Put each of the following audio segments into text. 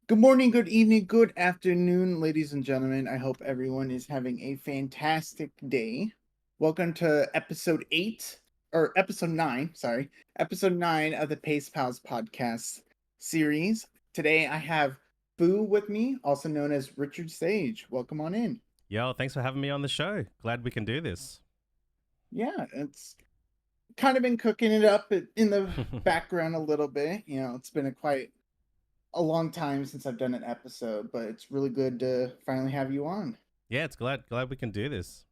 Good morning, good evening, good afternoon, ladies and gentlemen. I hope everyone is having a fantastic day. Welcome to episode 9, sorry, episode 9 of the Pace Pals podcast series. Today I have Fu with me, also known as Richard Sage. Welcome on in. Yo, thanks for having me on the show. Glad we can do this. Yeah, it's kind of been cooking it up in the background a little bit. It's been quite a long time since I've done an episode, but it's really good to finally have you on. Yeah, it's glad we can do this.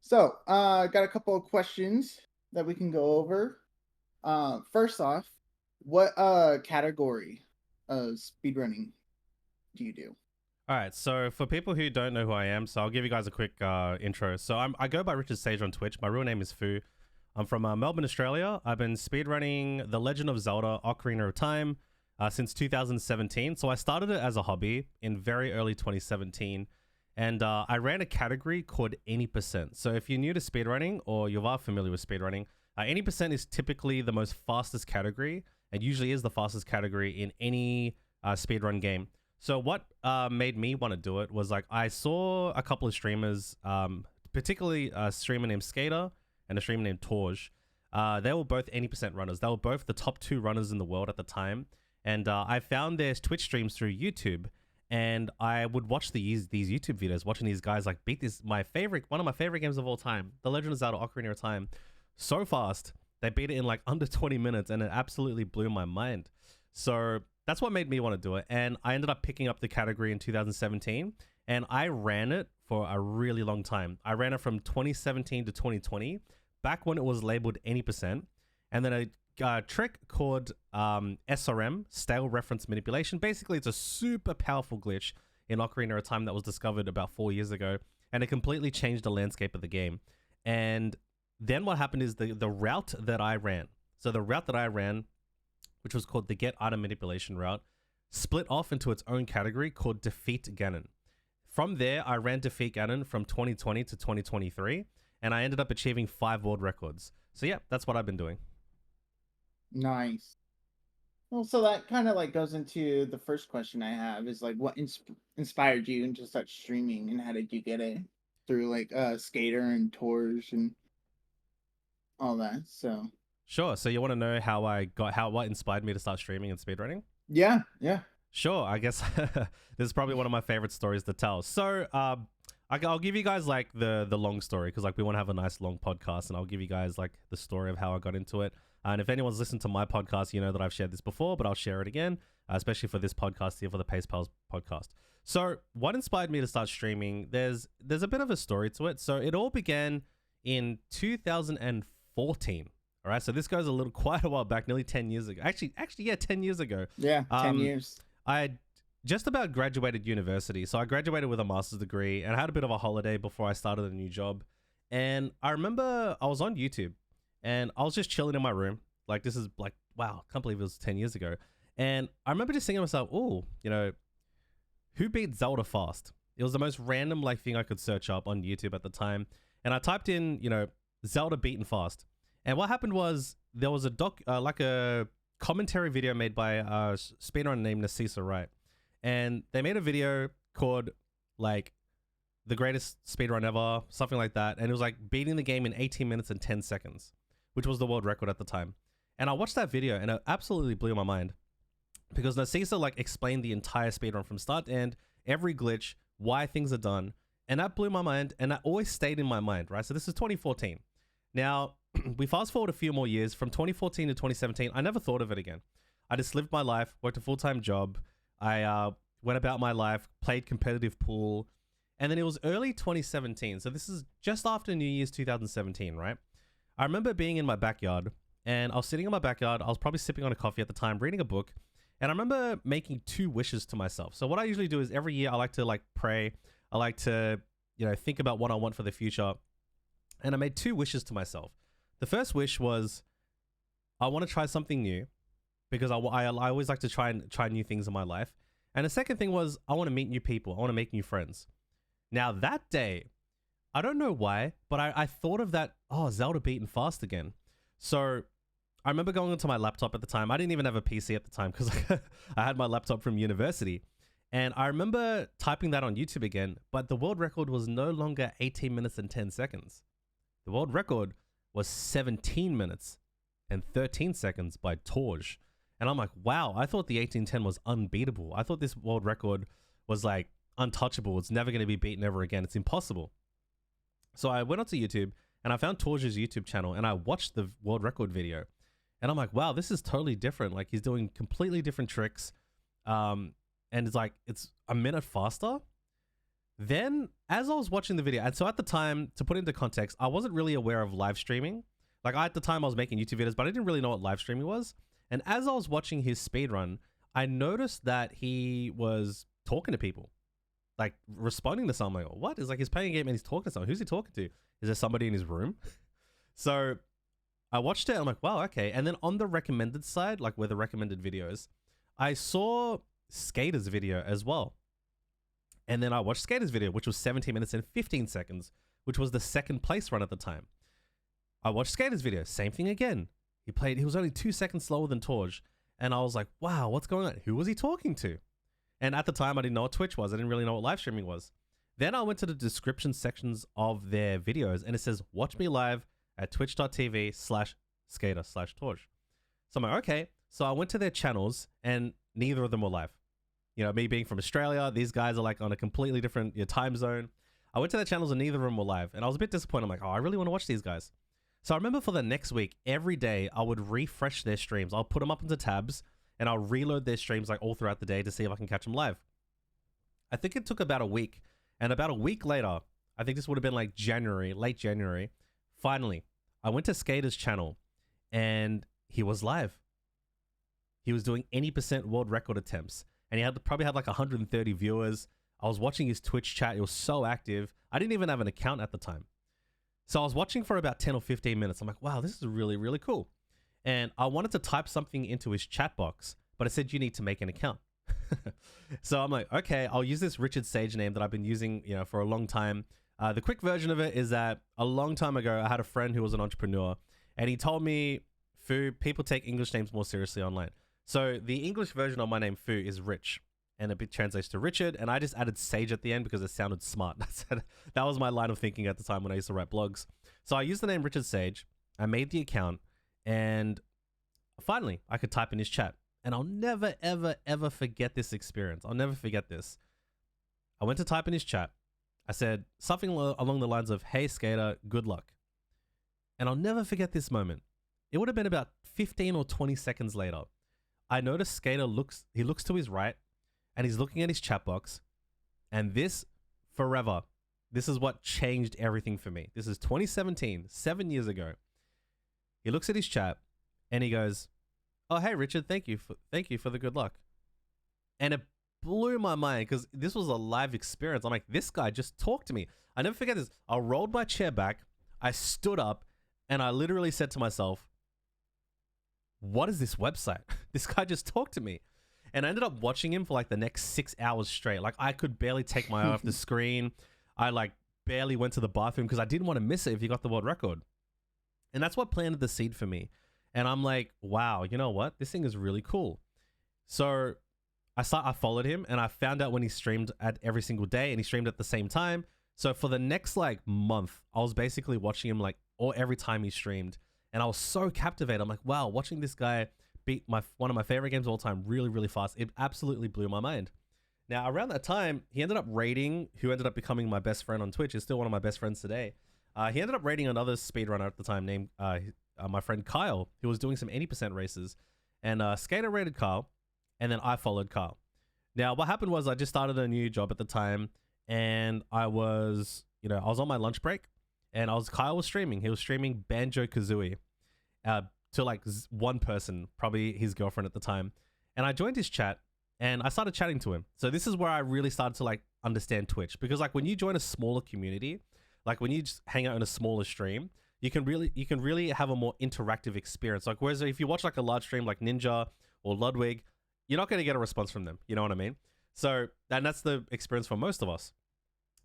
So, got a couple of questions that we can go over. First off, what category of speedrunning do you do? All right, so for people who don't know who I am, so I'll give you guys a quick intro. So I go by Richard Sage on Twitch. My real name is Fu. I'm from Melbourne, Australia. I've been speedrunning The Legend of Zelda Ocarina of Time since 2017. So I started it as a hobby in very early 2017. And I ran a category called Any Percent. So if you're new to speedrunning or you are familiar with speedrunning, Any Percent is typically the most fastest category and usually is the fastest category in any speedrun game. So what made me want to do it was like I saw a couple of streamers, particularly a streamer named Skater and a streamer named Torj. They were both 80% runners. They were both the top two runners in the world at the time. And I found their Twitch streams through YouTube. And I would watch these YouTube videos, watching these guys like beat one of my favorite games of all time, The Legend of Zelda Ocarina of Time, so fast. They beat it in like under 20 minutes, and it absolutely blew my mind. So that's what made me want to do it. And I ended up picking up the category in 2017, and I ran it for a really long time. I ran it from 2017 to 2020, back when it was labeled 80%. And then a trick called SRM, Stale Reference Manipulation. Basically, it's a super powerful glitch in Ocarina of Time that was discovered about 4 years ago, and it completely changed the landscape of the game. And then what happened is the route that I ran, so the route that I ran, which was called the Get Item Manipulation route, split off into its own category called Defeat Ganon. From there, I ran Defeat Ganon from 2020 to 2023, and I ended up achieving 5 world records. So yeah, that's what I've been doing. Nice. Well, so that kind of like goes into the first question I have is like what inspired you into start streaming and how did you get it through like Skater and tours and all that. So Sure. So you want to know what inspired me to start streaming and speedrunning? yeah, yeah. Sure. I guess this is probably one of my favorite stories to tell. So I'll give you guys like the long story because like we want to have a nice long podcast, and I'll give you guys like the story of how I got into it. And if anyone's listened to my podcast, you know that I've shared this before, but I'll share it again, especially for this podcast here for the Pace Pals podcast. So what inspired me to start streaming? There's a bit of a story to it. So it all began in 2014. All right, so this goes a little quite a while back, nearly 10 years ago. Actually, yeah, 10 years ago. Yeah, 10 Um, years. I just about graduated university. So I graduated with a master's degree and I had a bit of a holiday before I started a new job. And I remember I was on YouTube and I was just chilling in my room. Like, this is like, wow, I can't believe it was 10 years ago. And I remember just thinking to myself, oh, who beat Zelda fast? It was the most random like thing I could search up on YouTube at the time. And I typed in, Zelda beaten fast. And what happened was there was like a commentary video made by a speedrunner named Nasisa Wright. And they made a video called like the greatest speedrun ever, something like that. And it was like beating the game in 18 minutes and 10 seconds, which was the world record at the time. And I watched that video and it absolutely blew my mind because Narcisa like explained the entire speedrun from start to end, every glitch, why things are done. And that blew my mind and that always stayed in my mind, right? So this is 2014. Now, we fast forward a few more years from 2014 to 2017. I never thought of it again. I just lived my life, worked a full-time job. I went about my life, played competitive pool. And then it was early 2017. So this is just after New Year's 2017, right? I remember being in my backyard and I was sitting in my backyard. I was probably sipping on a coffee at the time, reading a book. And I remember making 2 wishes to myself. So what I usually do is every year I like to like pray. I like to, think about what I want for the future. And I made 2 wishes to myself. The first wish was I want to try something new because I always like to try new things in my life. And the second thing was I want to meet new people. I want to make new friends. Now that day, I don't know why, but I thought of that, oh, Zelda beaten fast again. So I remember going onto my laptop at the time. I didn't even have a PC at the time because I had my laptop from university. And I remember typing that on YouTube again, but the world record was no longer 18 minutes and 10 seconds. The world record was 17 minutes and 13 seconds by Torj. And I'm like, wow, I thought the 1810 was unbeatable. I thought this world record was like untouchable. It's never going to be beaten ever again. It's impossible. So I went onto YouTube and I found Torj's YouTube channel and I watched the world record video. And I'm like, wow, this is totally different. Like he's doing completely different tricks. And it's like, it's a minute faster. Then as I was watching the video, and so at the time, to put into context, I wasn't really aware of live streaming. Like at the time I was making YouTube videos, but I didn't really know what live streaming was. And as I was watching his speedrun, I noticed that he was talking to people, like responding to something. Like, what? It's like he's playing a game and he's talking to someone. Who's he talking to? Is there somebody in his room? So I watched it and I'm like, wow, okay. And then on the recommended side, like where the recommended videos, I saw Skater's video as well. And then I watched Skater's video, which was 17 minutes and 15 seconds, which was the second place run at the time. I watched Skater's video, same thing again. He was only 2 seconds slower than Torj. And I was like, wow, what's going on? Who was he talking to? And at the time, I didn't know what Twitch was. I didn't really know what live streaming was. Then I went to the description sections of their videos and it says, watch me live at twitch.tv/skater/Torj. So I'm like, okay. So I went to their channels and neither of them were live. You know, me being from Australia, these guys are like on a completely different time zone. I went to their channels and neither of them were live. And I was a bit disappointed. I'm like, oh, I really want to watch these guys. So I remember for the next week, every day I would refresh their streams. I'll put them up into tabs and I'll reload their streams like all throughout the day to see if I can catch them live. I think it took about a week. And about a week later, I think this would have been like January, late January. Finally, I went to Skater's channel and he was live. He was doing any % world record attempts. And he probably had like 130 viewers. I was watching his Twitch chat. It was so active. I didn't even have an account at the time. So I was watching for about 10 or 15 minutes. I'm like, wow, this is really, really cool. And I wanted to type something into his chat box, but it said you need to make an account. So I'm like, okay, I'll use this Richard Sage name that I've been using, you know, for a long time. The quick version of it is that a long time ago, I had a friend who was an entrepreneur and he told me, Fu, people take English names more seriously online. So the English version of my name, Fu, is Rich, and it translates to Richard, and I just added Sage at the end because it sounded smart. That was my line of thinking at the time when I used to write blogs. So I used the name Richard Sage, I made the account, and finally, I could type in his chat. And I'll never, ever, ever forget this experience. I'll never forget this. I went to type in his chat. I said something along the lines of, hey, Skater, good luck. And I'll never forget this moment. It would have been about 15 or 20 seconds later. I noticed Skater looks to his right and he's looking at his chat box. And this is what changed everything for me. This is 2017, 7 years ago. He looks at his chat and he goes, oh, hey, Richard, thank you for the good luck. And it blew my mind because this was a live experience. I'm like, this guy just talked to me. I never forget this. I rolled my chair back. I stood up and I literally said to myself, what is this website? This guy just talked to me. And I ended up watching him for like the next 6 hours straight. Like I could barely take my eye off the screen. I like barely went to the bathroom because I didn't want to miss it if he got the world record. And that's what planted the seed for me. And I'm like, wow, you know what? This thing is really cool. So I followed him and I found out when he streamed at every single day and he streamed at the same time. So for the next like month, I was basically watching him like every time he streamed. And I was so captivated. I'm like, wow, watching this guy beat one of my favorite games of all time really, really fast. It absolutely blew my mind. Now, around that time, he ended up raiding, who ended up becoming my best friend on Twitch. Is still one of my best friends today. He ended up raiding another speedrunner at the time named my friend Kyle, who was doing some 80% races. And Skater raided Kyle, and then I followed Kyle. Now, what happened was I just started a new job at the time, and I was on my lunch break, and Kyle was streaming. He was streaming Banjo-Kazooie to like one person, probably his girlfriend at the time. And I joined his chat, and I started chatting to him. So this is where I really started to like understand Twitch, because like when you join a smaller community, like when you just hang out in a smaller stream, you can really have a more interactive experience. Like whereas if you watch like a large stream like Ninja or Ludwig, you're not going to get a response from them. You know what I mean? So, and that's the experience for most of us.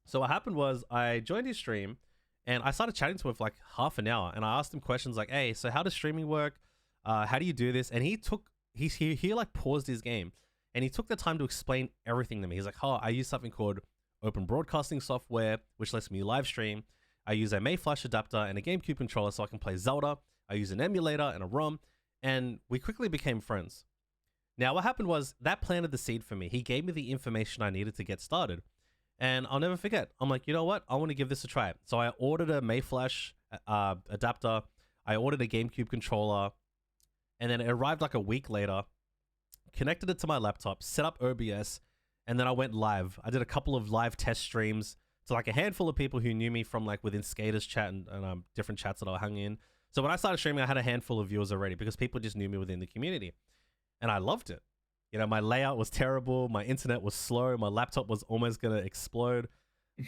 So what happened was I joined his stream and I started chatting to him for like half an hour, and I asked him questions like, hey, so how does streaming work? How do you do this? And he like paused his game, and he took the time to explain everything to me. He's like, oh, I use something called open broadcasting software, which lets me live stream. I use a May Flash adapter and a GameCube controller so I can play Zelda. I use an emulator and a ROM, and we quickly became friends. Now, what happened was that planted the seed for me. He gave me the information I needed to get started. And I'll never forget. I'm like, you know what? I want to give this a try. So I ordered a May Flash adapter. I ordered a GameCube controller. And then it arrived like a week later. Connected it to my laptop, set up OBS, and then I went live. I did a couple of live test streams to like a handful of people who knew me from like within Skaters chat and different chats that I hung in. So when I started streaming, I had a handful of viewers already because people just knew me within the community. And I loved it. You know, my layout was terrible. My internet was slow. My laptop was almost going to explode.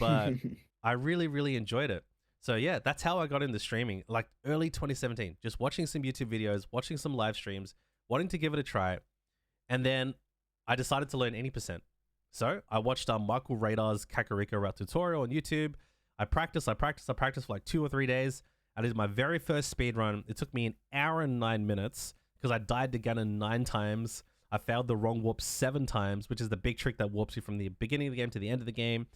But I really, really enjoyed it. So yeah, that's how I got into streaming, like early 2017. Just watching some YouTube videos, watching some live streams, wanting to give it a try. And then I decided to learn 80%. So I watched Michael Radar's Kakariko route tutorial on YouTube. I practiced for like 2 or 3 days. I did my very first speed run. It took me an hour and 9 minutes because I died to Ganon 9 times. I failed the wrong warp 7 times, which is the big trick that warps you from the beginning of the game to the end of the game.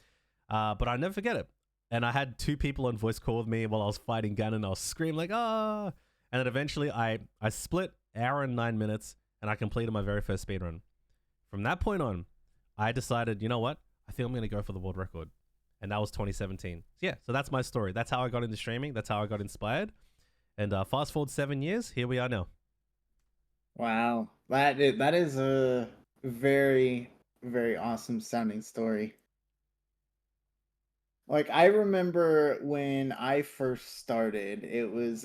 But I never forget it. And I had 2 people on voice call with me while I was fighting Ganon. I was screaming like, ah! And then eventually I split hour and 9 minutes and I completed my very first speedrun. From that point on, I decided, you know what? I think I'm going to go for the world record. And that was 2017. Yeah, so that's my story. That's how I got into streaming. That's how I got inspired. And fast forward 7 years, here we are now. Wow, that is a very, very awesome sounding story. Like, I remember when I first started, it was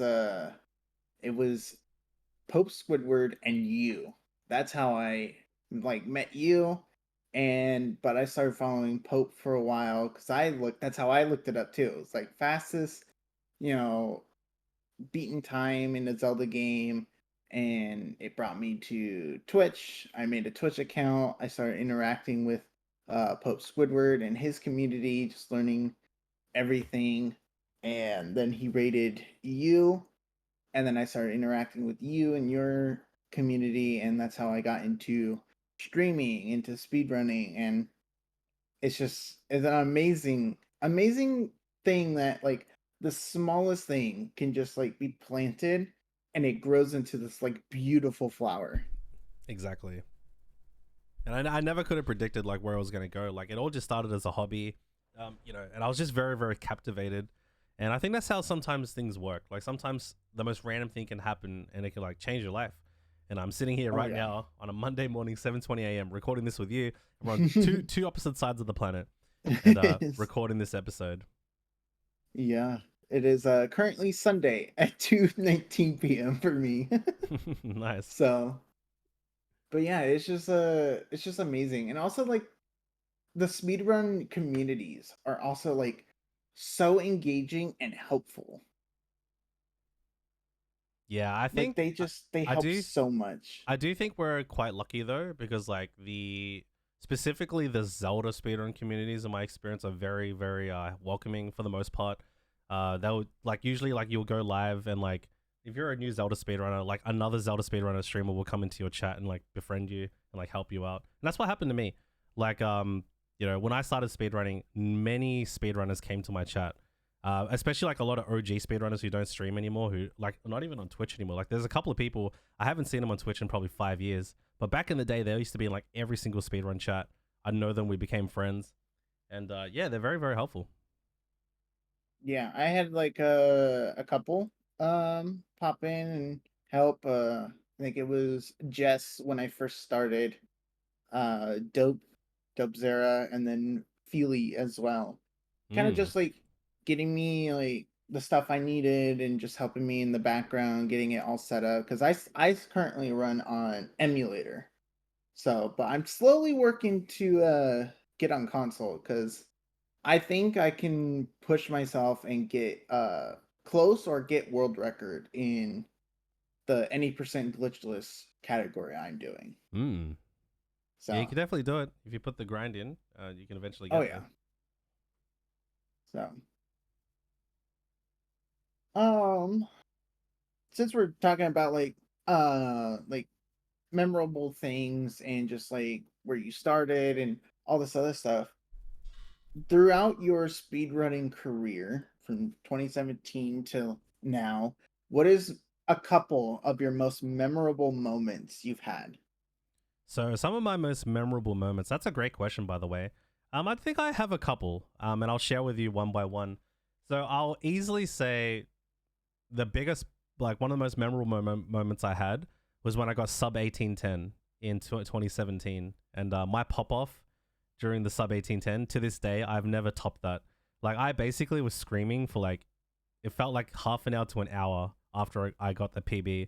Pope Squidward and you. That's how I like met you. And but I started following Pope for a while because that's how I looked it up too. It's like fastest, you know, beaten time in a Zelda game. And it brought me to Twitch. I made a Twitch account. I started interacting with Pope Squidward and his community, just learning everything. And then he rated you, and then I started interacting with you and your community, and that's how I got into streaming, into speedrunning. And it's an amazing thing that like the smallest thing can just like be planted and it grows into this like beautiful flower. Exactly. And I never could have predicted like where I was going to go. Like it all just started as a hobby, you know, and I was just very, very captivated. And I think that's how sometimes things work. Like sometimes the most random thing can happen and it can like change your life. And I'm sitting here Oh right yeah. now on a Monday morning, 7:20 a.m. recording this with you. We're on two opposite sides of the planet and recording this episode. Yeah. It is currently Sunday at 2:19 p.m. for me. Nice. So, but yeah, it's just amazing. And also like the speedrun communities are also like so engaging and helpful. Yeah, I Like think they I help do so much. I do think we're quite lucky though, because like the specifically the Zelda speedrun communities in my experience are very, very welcoming for the most part. They'll like usually like you'll go live and like if you're a new Zelda speedrunner, like another Zelda speedrunner streamer will come into your chat and like befriend you and like help you out. And that's what happened to me. Like you know, when I started speedrunning, many speedrunners came to my chat. Especially like a lot of OG speedrunners who don't stream anymore, who like not even on Twitch anymore. Like there's a couple of people I haven't seen them on Twitch in probably 5 years, but back in the day they used to be in like every single speedrun chat. I know them, we became friends, and yeah, they're very, very helpful. Yeah, I had like a couple pop in and help. I think it was Jess when I first started. Dope Zera, and then Feely as well. Kind of Mm. just like getting me like the stuff I needed and just helping me in the background, getting it all set up. Because I currently run on emulator, so but I'm slowly working to get on console because I think I can push myself and get close or get world record in the any percent glitchless category I'm doing. Mm. Yeah, you So, can definitely do it if you put the grind in. You can eventually oh get yeah. there. So, um, since we're talking about like like memorable things and just like where you started and all this other stuff throughout your speedrunning career from 2017 till now. What is a couple of your most memorable moments you've had? So some of my most memorable moments. That's a great question, by the way. I think I have a couple, and I'll share with you one by one. So I'll easily say the biggest, like one of the most memorable moments I had was when I got sub 1810 in 2017, and my pop off during the sub 1810 to this day I've never topped that. Like I basically was screaming for like it felt like half an hour to an hour after I got the PB.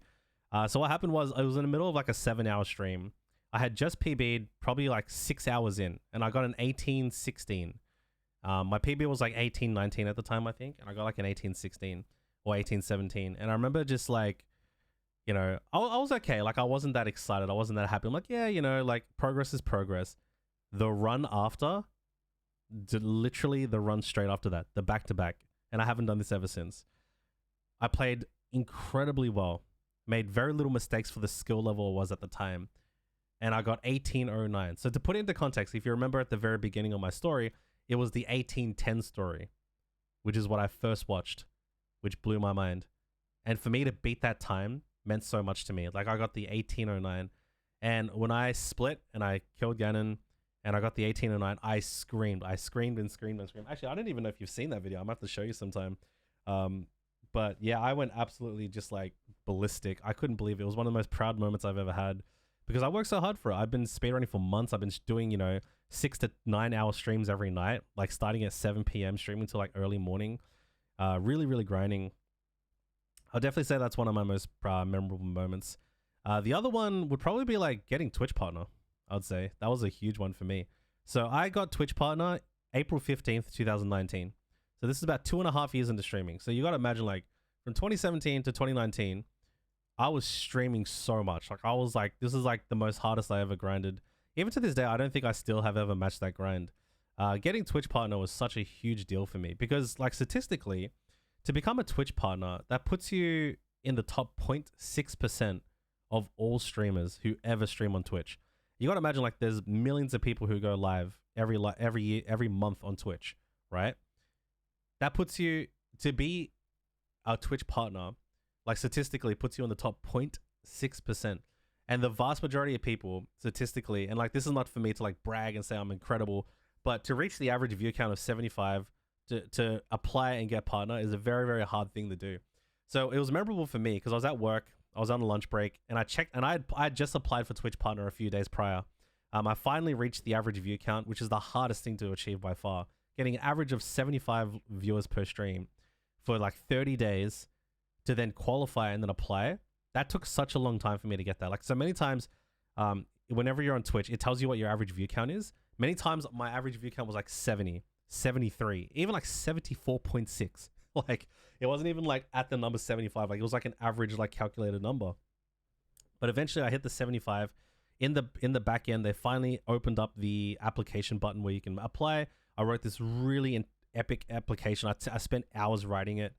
So what happened was I was in the middle of like a 7 hour stream. I had just PB'd probably like 6 hours in, and I got an 1816. My PB was like 1819 at the time, I think, and I got like an 1816 or 1817. And I remember just like, I was okay. Like I wasn't that excited. I wasn't that happy. I'm like, yeah, like progress is progress. The run after, literally the run straight after that, the back to back, and I haven't done this ever since. I played incredibly well, made very little mistakes for the skill level I was at the time, and I got 1809. So to put it into context, if you remember at the very beginning of my story, it was the 1810 story, which is what I first watched, which blew my mind. And for me to beat that time meant so much to me. Like I got the 1809, and when I split and I killed Ganon and I got the 1809, I screamed. I screamed and screamed and screamed. Actually, I don't even know if you've seen that video. I'm going to have to show you sometime. But yeah, I went absolutely just like ballistic. I couldn't believe it. It was one of the most proud moments I've ever had because I worked so hard for it. I've been speedrunning for months. I've been doing, 6 to 9 hour streams every night, like starting at 7 p.m., streaming till like early morning. Really, really grinding. I'll definitely say that's one of my most memorable moments. The other one would probably be like getting Twitch partner. I'd say that was a huge one for me. So I got Twitch partner April 15th, 2019. So this is about 2.5 years into streaming. So you got to imagine like from 2017 to 2019, I was streaming so much. Like I was like, this is like the most hardest I ever grinded. Even to this day, I don't think I still have ever matched that grind. Getting Twitch partner was such a huge deal for me because like statistically, to become a Twitch partner, that puts you in the top 0.6% of all streamers who ever stream on Twitch. You got to imagine like there's millions of people who go live every year, every month on Twitch, right? That puts you to be a Twitch partner, like statistically puts you on the top 0.6%. And the vast majority of people statistically, and like this is not for me to like brag and say I'm incredible, but to reach the average view count of 75 to apply and get partner is a very, very hard thing to do. So it was memorable for me because I was at work, I was on a lunch break, and I checked, and I had just applied for Twitch partner a few days prior. I finally reached the average view count, which is the hardest thing to achieve by far. Getting an average of 75 viewers per stream for like 30 days to then qualify and then apply. That took such a long time for me to get that. Like so many times, whenever you're on Twitch, it tells you what your average view count is. Many times my average view count was like 70, 73, even like 74.6. Like it wasn't even like at the number 75. Like it was like an average like calculated number. But eventually I hit the 75. In the back end, they finally opened up the application button where you can apply. I wrote this really epic application. I spent hours writing it.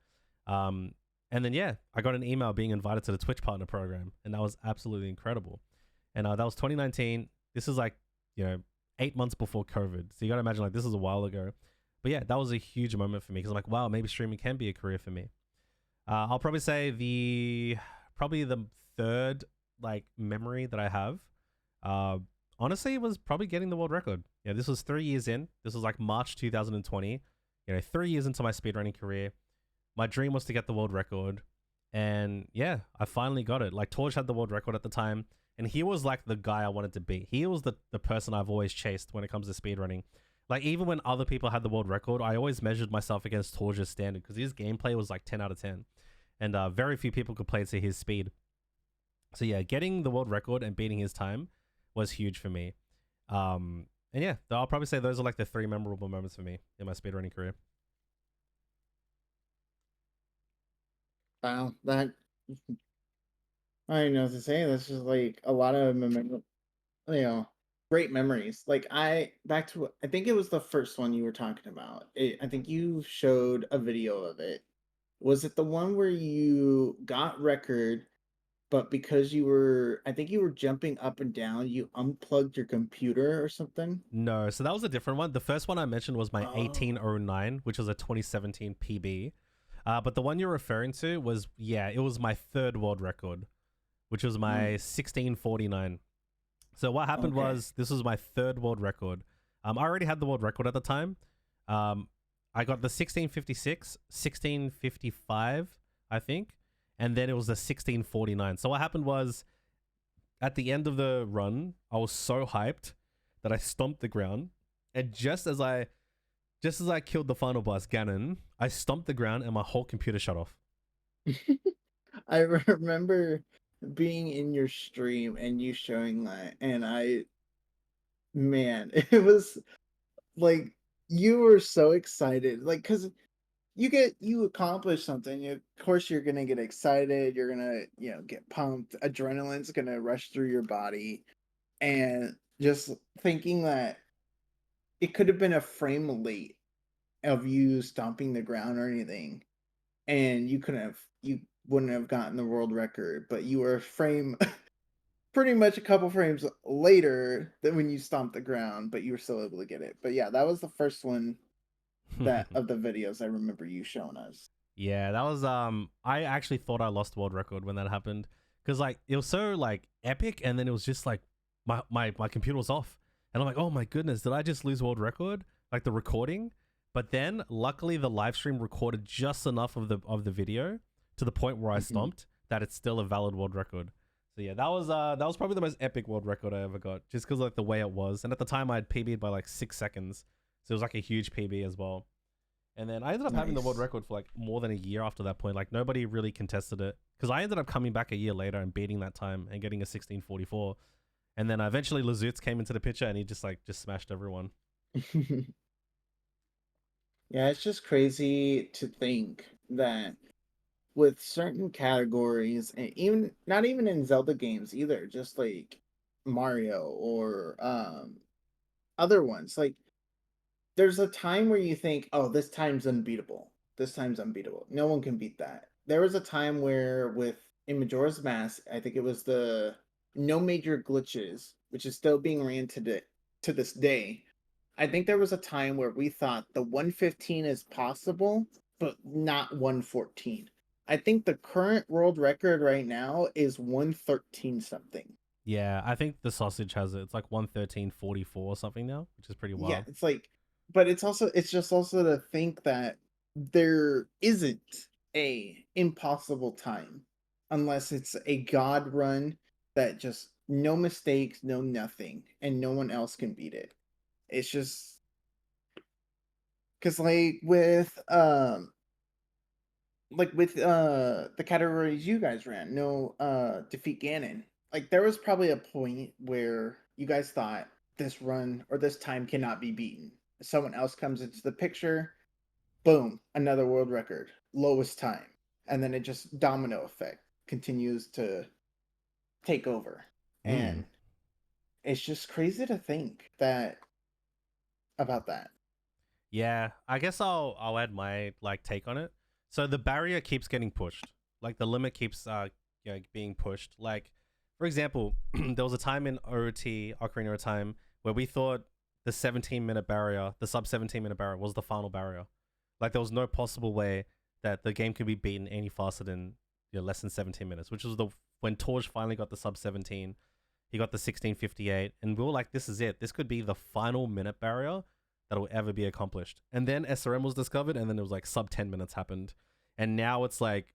And then, yeah, I got an email being invited to the Twitch partner program. And that was absolutely incredible. And that was 2019. This is like, 8 months before COVID. So you got to imagine like this is a while ago. But yeah, that was a huge moment for me because I'm like, wow, maybe streaming can be a career for me. I'll probably say probably the third like memory that I have. Honestly, it was probably getting the world record. Yeah, this was 3 years in. This was like March 2020. 3 years into my speedrunning career. My dream was to get the world record. And yeah, I finally got it. Like Torch had the world record at the time. And he was like the guy I wanted to be. He was the person I've always chased when it comes to speedrunning. Like even when other people had the world record, I always measured myself against Torch's standard because his gameplay was like 10 out of 10. And very few people could play to his speed. So yeah, getting the world record and beating his time was huge for me. And yeah, I'll probably say those are like the 3 memorable moments for me in my speedrunning career. Wow, that I don't know what to say. That's just like a lot of you know, great memories. Like back to I think it was the first one you were talking about. I think you showed a video of it. Was it the one where you got record, but because I think you were jumping up and down, you unplugged your computer or something. No, so that was a different one. The first one I mentioned was my Oh. 1809, which was a 2017 PB. But the one you're referring to was, yeah, it was my third world record, which was my Mm, 1649. So what happened okay. was this was my third world record. I already had the world record at the time. Um, I got the 1656, 1655, I think, and then it was the 1649. So what happened was at the end of the run, I was so hyped that I stomped the ground, and just as I killed the final boss, Ganon, I stomped the ground and my whole computer shut off. I remember being in your stream and you showing that, and man, it was like you were so excited, like because you accomplish something. Of course, you're gonna get excited. You're gonna get pumped. Adrenaline's gonna rush through your body, and just thinking that it could have been a frame late of you stomping the ground or anything, and you wouldn't have gotten the world record, but you were a frame pretty much a couple frames later than when you stomped the ground, but you were still able to get it. But yeah, that was the first one that of the videos I remember you showing us. Yeah, that was I actually thought I lost world record when that happened cuz like it was so like epic and then it was just like my computer was off. And I'm like, "Oh my goodness, did I just lose world record?" Like the recording. But then luckily the live stream recorded just enough of the video to the point where I Mhm. stomped that it's still a valid world record. So yeah, that was probably the most epic world record I ever got just cuz like the way it was. And at the time I had PB'd by like 6 seconds. So it was like a huge PB as well. And then I ended up having the world Nice. record for like more than a year after that point. Like nobody really contested it because I ended up coming back a year later and beating that time and getting a 1644. And then eventually Lazutz came into the picture and he just smashed everyone. Yeah, it's just crazy to think that with certain categories, and even not even in Zelda games either, just like Mario or other ones, like there's a time where you think, oh, this time's unbeatable. This time's unbeatable. No one can beat that. There was a time where with in Majora's Mask, I think it was the no major glitches, which is still being ran to this day. I think there was a time where we thought the 115 is possible, but not 114. I think the current world record right now is 113 something. Yeah, I think the sausage has it. It's like 113.44 or something now, which is pretty Yeah, wild. it's like, but it's just also to think that there isn't a impossible time unless it's a god run that just no mistakes, no nothing, and no one else can beat it. It's just because like with the categories you guys ran, no defeat Ganon. Like there was probably a point where you guys thought this run or this time cannot be beaten. Someone else comes into the picture, boom, another world record, lowest time. And then it just domino effect continues to take over. Mm. And it's just crazy to think that about that. Yeah, I guess I'll add my like take on it. So the barrier keeps getting pushed. Like the limit keeps being pushed. Like for example, there was a time in OT Ocarina of Time where we thought the 17-minute barrier, the sub 17-minute barrier was the final barrier. Like there was no possible way that the game could be beaten any faster than less than 17 minutes, which was the when Torj finally got the sub 17, he got the 1658 and we were like this is it. This could be the final minute barrier that will ever be accomplished. And then SRM was discovered, and then it was like sub 10 minutes happened. And now it's like,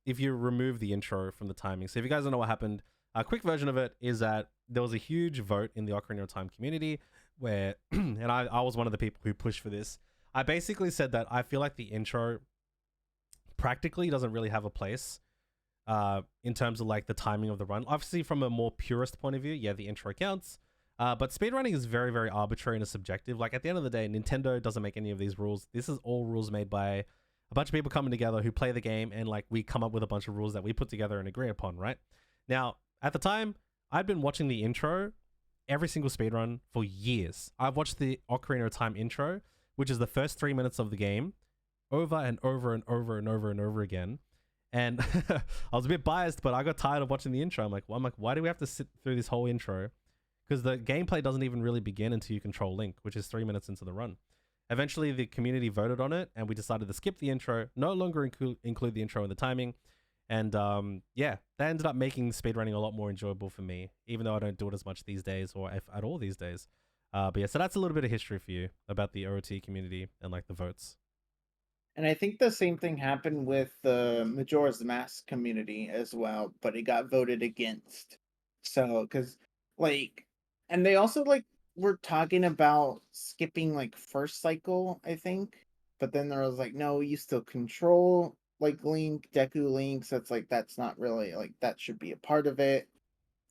if you remove the intro from the timing. So if you guys don't know what happened, a quick version of it is that there was a huge vote in the Ocarina of Time community where, and I was one of the people who pushed for this. I basically said that I feel like the intro practically doesn't really have a place in terms of like the timing of the run. Obviously, from a more purist point of view, yeah, the intro counts. But speedrunning is very, very arbitrary and subjective. Like at the end of the day, Nintendo doesn't make any of these rules. This is all rules made by a bunch of people coming together who play the game, and like we come up with a bunch of rules that we put together and agree upon, right? Now, at the time, I'd been watching the intro every single speedrun for years. I've watched the Ocarina of Time intro, which is the first 3 minutes of the game, over and over and over and over and over again. And I was a bit biased, but I got tired of watching the intro. I'm like, why do we have to sit through this whole intro? Because the gameplay doesn't even really begin until you control Link, which is 3 minutes into the run. Eventually, the community voted on it, and we decided to skip the intro, no longer include the intro in the timing. And yeah, that ended up making speedrunning a lot more enjoyable for me, even though I don't do it as much these days, or if at all these days. But yeah, so that's a little bit of history for you about the OOT community and like the votes. And I think the same thing happened with the Majora's Mask community as well, but it got voted against. So, because like, and they also like were talking about skipping like first cycle, I think, but then there was like, no, you still control like Link, Deku Link, so it's like that's not really like that should be a part of it.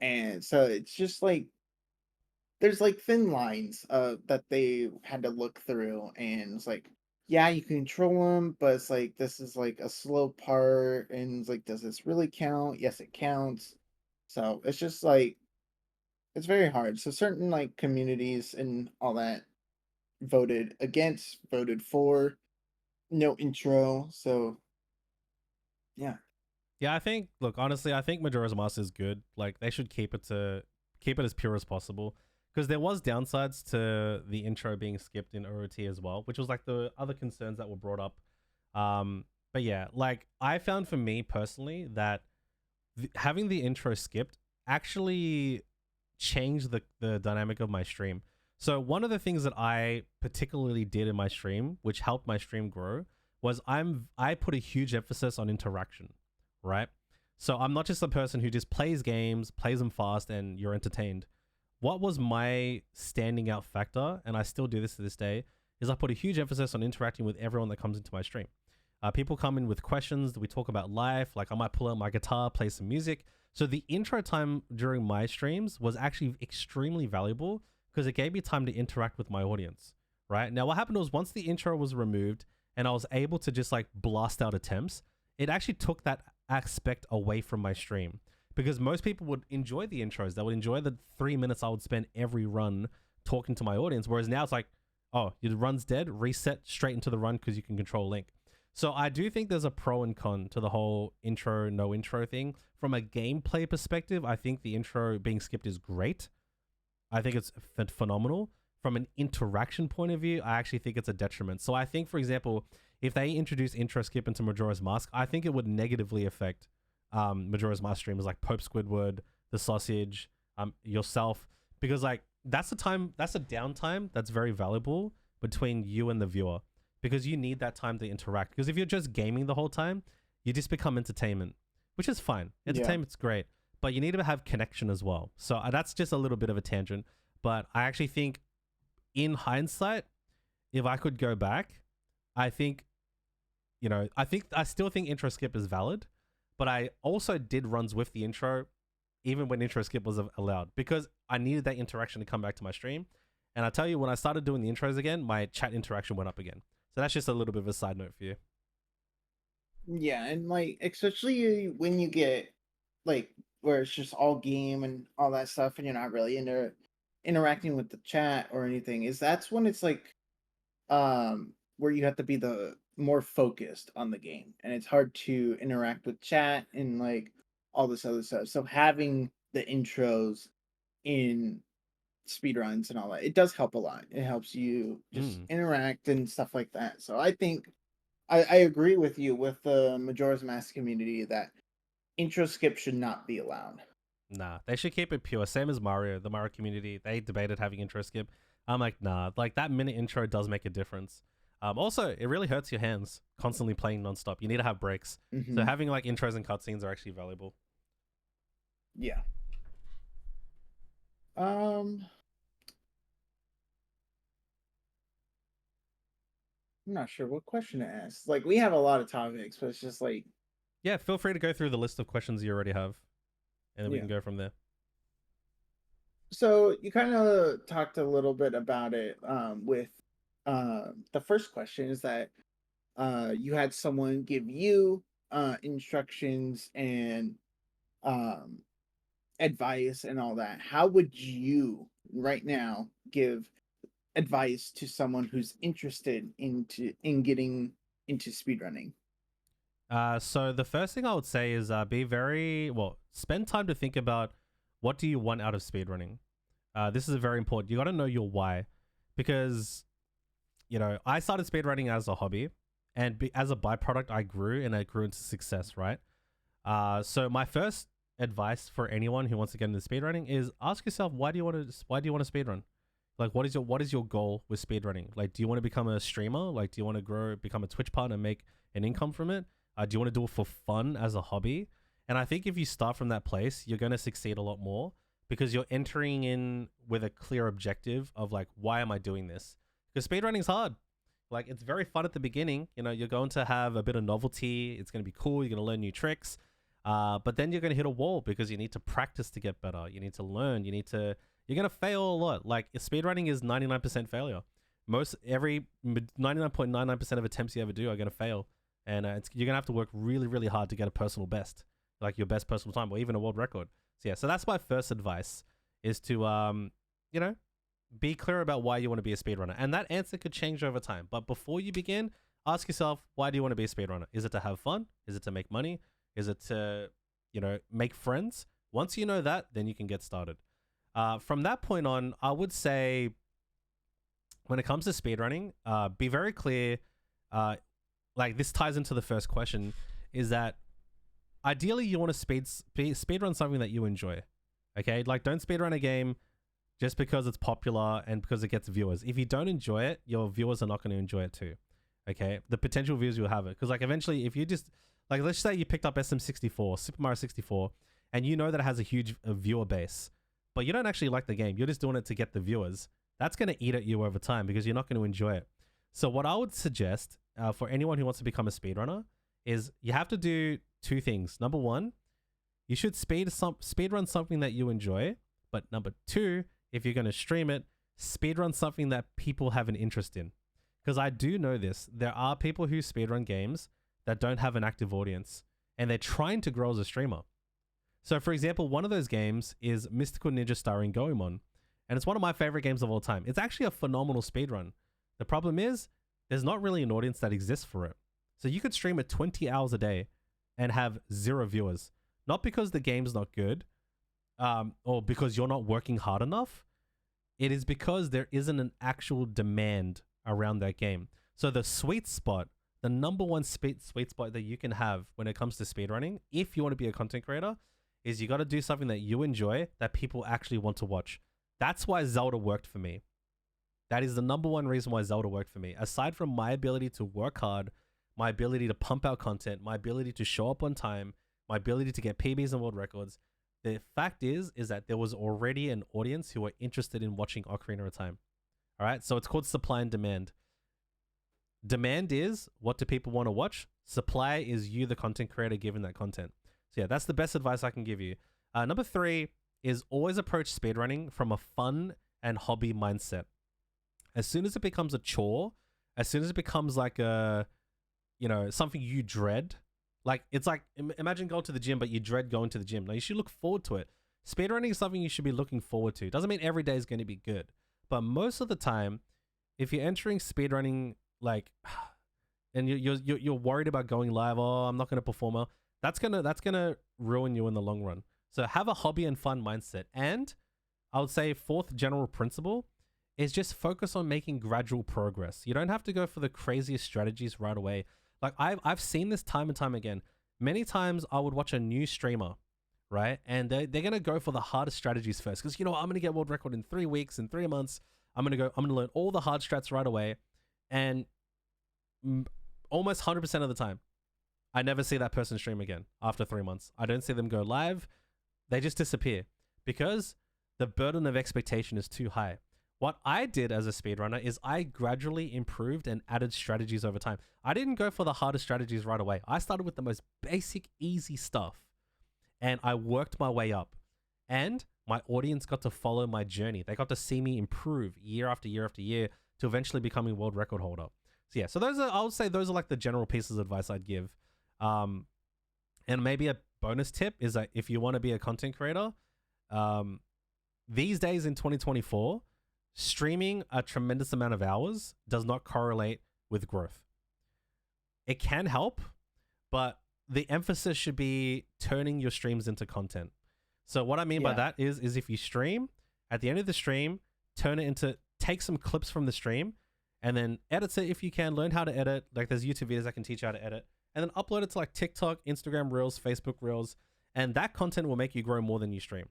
And so it's just like there's like thin lines that they had to look through, and it's like yeah, you can control them, but it's like this is like a slow part, and it's like does this really count? Yes, it counts. So it's just like it's very hard. So certain like communities and all that voted against, voted for no intro. So yeah. Yeah, I think. Look, honestly, I think Majora's Mask is good. Like they should keep it as pure as possible. Because there was downsides to the intro being skipped in OOT as well, which was like the other concerns that were brought up. But yeah, like I found for me personally that having the intro skipped actually changed the dynamic of my stream. So one of the things that I particularly did in my stream, which helped my stream grow, was I put a huge emphasis on interaction, right? So I'm not just a person who just plays games, plays them fast, and you're entertained. What was my standing out factor, and I still do this to this day, is I put a huge emphasis on interacting with everyone that comes into my stream. People come in with questions. We talk about life. Like I might pull out my guitar, play some music. So the intro time during my streams was actually extremely valuable because it gave me time to interact with my audience. Right now, what happened was once the intro was removed and I was able to just like blast out attempts, it actually took that aspect away from my stream because most people would enjoy the intros. They would enjoy the 3 minutes I would spend every run talking to my audience. Whereas now it's like, oh, your run's dead, reset straight into the run because you can control Link. So I do think there's a pro and con to the whole intro, no intro thing. From a gameplay perspective, I think the intro being skipped is great. I think it's phenomenal. From an interaction point of view, I actually think it's a detriment. So I think, for example, if they introduce intro skip into Majora's Mask, I think it would negatively affect Majora's Mask streamers like Pope Squidward, the Sausage, yourself, because like that's a downtime that's very valuable between you and the viewer because you need that time to interact. Because if you're just gaming the whole time, you just become entertainment, which is fine. Yeah. Entertainment's great, but you need to have connection as well. So that's just a little bit of a tangent. But I actually think, in hindsight, if I could go back, I think, I still think intro skip is valid, but I also did runs with the intro, even when intro skip was allowed, because I needed that interaction to come back to my stream. And I tell you, when I started doing the intros again, my chat interaction went up again. So that's just a little bit of a side note for you. Yeah, and like especially when you get like where it's just all game and all that stuff, and you're not really interacting with the chat or anything, is that's when it's like where you have to be the more focused on the game, and it's hard to interact with chat and like all this other stuff. So having the intros in speedruns and all that, it does help a lot. It helps you just Mm. interact and stuff like that. So I think I agree with you with the Majora's Mask community that intro skip should not be allowed. Nah, they should keep it pure. Same as Mario, the Mario community. They debated having intro skip. I'm like, nah, like that minute intro does make a difference. Also, it really hurts your hands constantly playing nonstop. You need to have breaks. So Hmm. having like intros and cutscenes are actually valuable. Yeah. Um, I'm not sure what question to ask. Like we have a lot of topics, but it's just like Yeah, feel free to go through the list of questions you already have, and then we yeah. can go from there. So you kind of talked a little bit about it with the first question is that you had someone give you instructions and um, advice and all that. How would you right now give advice to someone who's interested in getting into speedrunning? So the first thing I would say is spend time to think about what do you want out of speedrunning. This is very important. You got to know your why, because I started speedrunning as a hobby, and as a byproduct, I grew into success. Right. So my first advice for anyone who wants to get into speedrunning is ask yourself, why do you want to speedrun? Like, what is your goal with speedrunning? Like, do you want to become a streamer? Like, do you want to become a Twitch partner, and make an income from it? Do you want to do it for fun as a hobby? And I think if you start from that place, you're going to succeed a lot more, because you're entering in with a clear objective of like, why am I doing this? Because speedrunning is hard. Like, it's very fun at the beginning. You're going to have a bit of novelty. It's going to be cool. You're going to learn new tricks. But then you're going to hit a wall, because you need to practice to get better. You need to learn. You're going to fail a lot. Like, speedrunning is 99% failure. 99.99% of attempts you ever do are going to fail. And you're going to have to work really, really hard to get a personal best, like your best personal time, or even a world record. So that's my first advice, is to, be clear about why you want to be a speedrunner. And that answer could change over time. But before you begin, ask yourself, why do you want to be a speedrunner? Is it to have fun? Is it to make money? Is it to, make friends? Once you know that, then you can get started. From that point on, I would say, when it comes to speedrunning, be very clear. Like, this ties into the first question, is that ideally you want to speedrun something that you enjoy. Okay? Like, don't speedrun a game just because it's popular and because it gets viewers. If you don't enjoy it, your viewers are not going to enjoy it too. Okay? The potential viewers you'll have it. Because, like, eventually, if you just, like, let's say you picked up SM64, Super Mario 64, and you know that it has a huge viewer base, but you don't actually like the game. You're just doing it to get the viewers. That's going to eat at you over time, because you're not going to enjoy it. So what I would suggest for anyone who wants to become a speedrunner is you have to do two things. Number one, you should speedrun something that you enjoy. But number two, if you're going to stream it, speedrun something that people have an interest in. Because I do know this. There are people who speedrun games that don't have an active audience, and they're trying to grow as a streamer. So, for example, one of those games is Mystical Ninja starring Goemon. And it's one of my favorite games of all time. It's actually a phenomenal speedrun. The problem is, there's not really an audience that exists for it. So you could stream it 20 hours a day and have 0 viewers. Not because the game's not good, or because you're not working hard enough. It is because there isn't an actual demand around that game. So the sweet spot, the number one sweet spot that you can have when it comes to speedrunning, if you want to be a content creator, is you got to do something that you enjoy, that people actually want to watch. That's why Zelda worked for me. That is the number one reason why Zelda worked for me. Aside from my ability to work hard, my ability to pump out content, my ability to show up on time, my ability to get PBs and world records, the fact is that there was already an audience who were interested in watching Ocarina of Time. All right, so it's called supply and demand. Demand is, what do people want to watch? Supply is you, the content creator, giving that content. So yeah, that's the best advice I can give you. Number 3 is always approach speedrunning from a fun and hobby mindset. As soon as it becomes a chore, as soon as it becomes like something you dread, like, it's like, imagine going to the gym, but you dread going to the gym. Now, you should look forward to it. Speedrunning is something you should be looking forward to. Doesn't mean every day is going to be good, but most of the time, if you're entering speedrunning, like, and you're worried about going live, oh, I'm not going to perform well, that's gonna ruin you in the long run. So have a hobby and fun mindset. And I would say 4th general principle is just focus on making gradual progress. You don't have to go for the craziest strategies right away. Like, I've seen this time and time again. Many times I would watch a new streamer, right? And they're going to go for the hardest strategies first. Because, I'm going to get world record in 3 weeks, in 3 months. I'm going to learn all the hard strats right away. And almost 100% of the time, I never see that person stream again after 3 months. I don't see them go live. They just disappear because the burden of expectation is too high. What I did as a speedrunner is I gradually improved and added strategies over time. I didn't go for the hardest strategies right away. I started with the most basic, easy stuff, and I worked my way up. And my audience got to follow my journey. They got to see me improve year after year after year to eventually becoming a world record holder. So yeah, so I would say those are like the general pieces of advice I'd give. And maybe a bonus tip is that if you want to be a content creator, these days in 2024, streaming a tremendous amount of hours does not correlate with growth. It can help, but the emphasis should be turning your streams into content. So what I mean by Yeah. that is if you stream, at the end of the stream, take some clips from the stream and then edit it if you can, learn how to edit. Like there's YouTube videos that can teach you how to edit, and then upload it to like TikTok, Instagram Reels, Facebook Reels, and that content will make you grow more than you stream.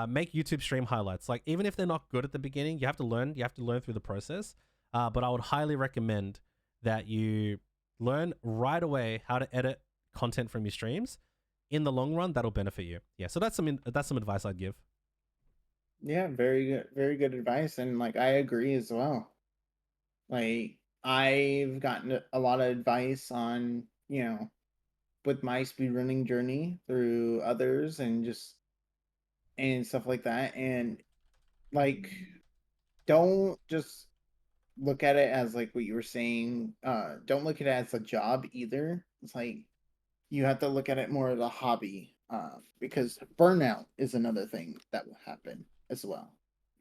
Make YouTube stream highlights. Like even if they're not good at the beginning, you have to learn through the process. But I would highly recommend that you learn right away how to edit content from your streams. In the long run, that'll benefit you. Yeah, so that's some advice I'd give. Yeah, very good advice, and like I agree as well. Like I've gotten a lot of advice on, with my speedrunning journey through others and just and stuff like that. And like don't just look at it as like what you were saying. Don't look at it as a job either. It's like you have to look at it more as a hobby, because burnout is another thing that will happen as well.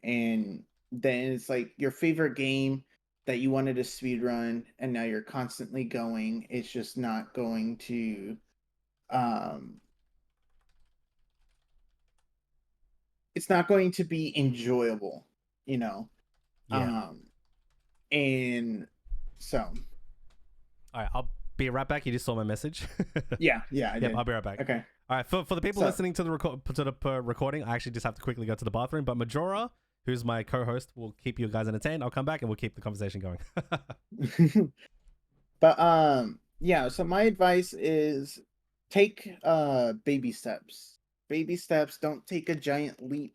And then it's like your favorite game that you wanted to speed run, and now you're constantly going. It's just not going to. Um, it's not going to be enjoyable, you know. Yeah. Um, and so All right, I'll be right back. You just saw my message. yeah, I Yep, did. I'll be right back. Okay. All right, for the people So listening to the recording, I actually just have to quickly go to the bathroom. But Majora, who's my co-host, will keep you guys entertained. I'll come back and we'll keep the conversation going. but yeah, so my advice is take baby steps. Baby steps, don't take a giant leap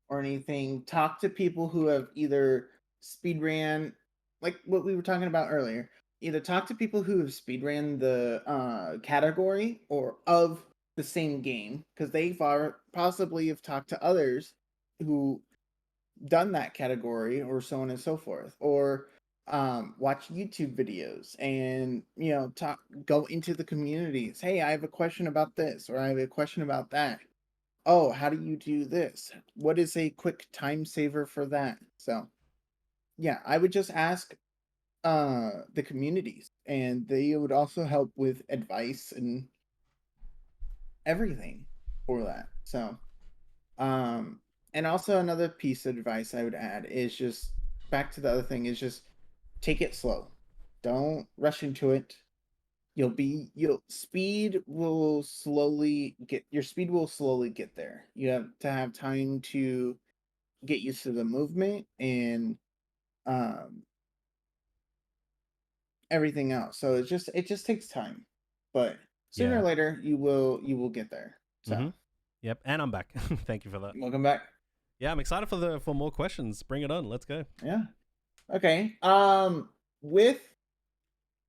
or anything. Talk to people who have either speed ran, like what we were talking about earlier. Either talk to people who have speed ran the category or of the same game, because they possibly have talked to others who done that category or so on and so forth, or watch YouTube videos and talk, go into the communities. Hey, I have a question about this, or I have a question about that. Oh, how do you do this? What is a quick time saver for that? So yeah, I would just ask the communities, and they would also help with advice and everything for that. So um, and also another piece of advice I would add is just back to the other thing is just take it slow. Don't rush into it. You'll speed will slowly get there. You have to have time to get used to the movement and um everything else. So it just takes time. But sooner Yeah. or later you will get there. So Mm-hmm. Yep, and I'm back. Thank you for that. welcome back. Yeah, I'm excited for more questions. Bring it on. Let's go. Yeah. Okay. With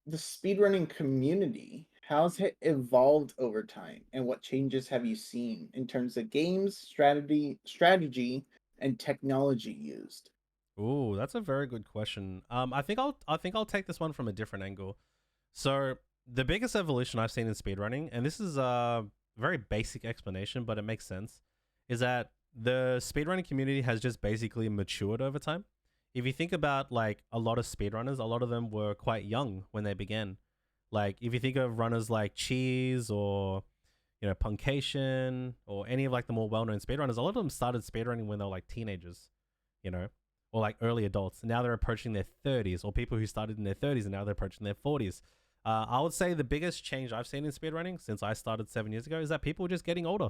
the speedrunning community, how's it evolved over time, and what changes have you seen in terms of games, strategy, and technology used? Ooh, that's a very good question. I think I'll take this one from a different angle. So the biggest evolution I've seen in speedrunning, and this is a very basic explanation, but it makes sense, is that the speedrunning community has just basically matured over time. If you think about like a lot of speedrunners, a lot of them were quite young when they began. Like if you think of runners like Cheese or Punkation or any of like the more well-known speedrunners, a lot of them started speedrunning when they were like teenagers, you know, or like early adults. And now they're approaching their 30s, or people who started in their 30s and now they're approaching their 40s. I would say the biggest change I've seen in speedrunning since I started 7 years ago is that people are just getting older.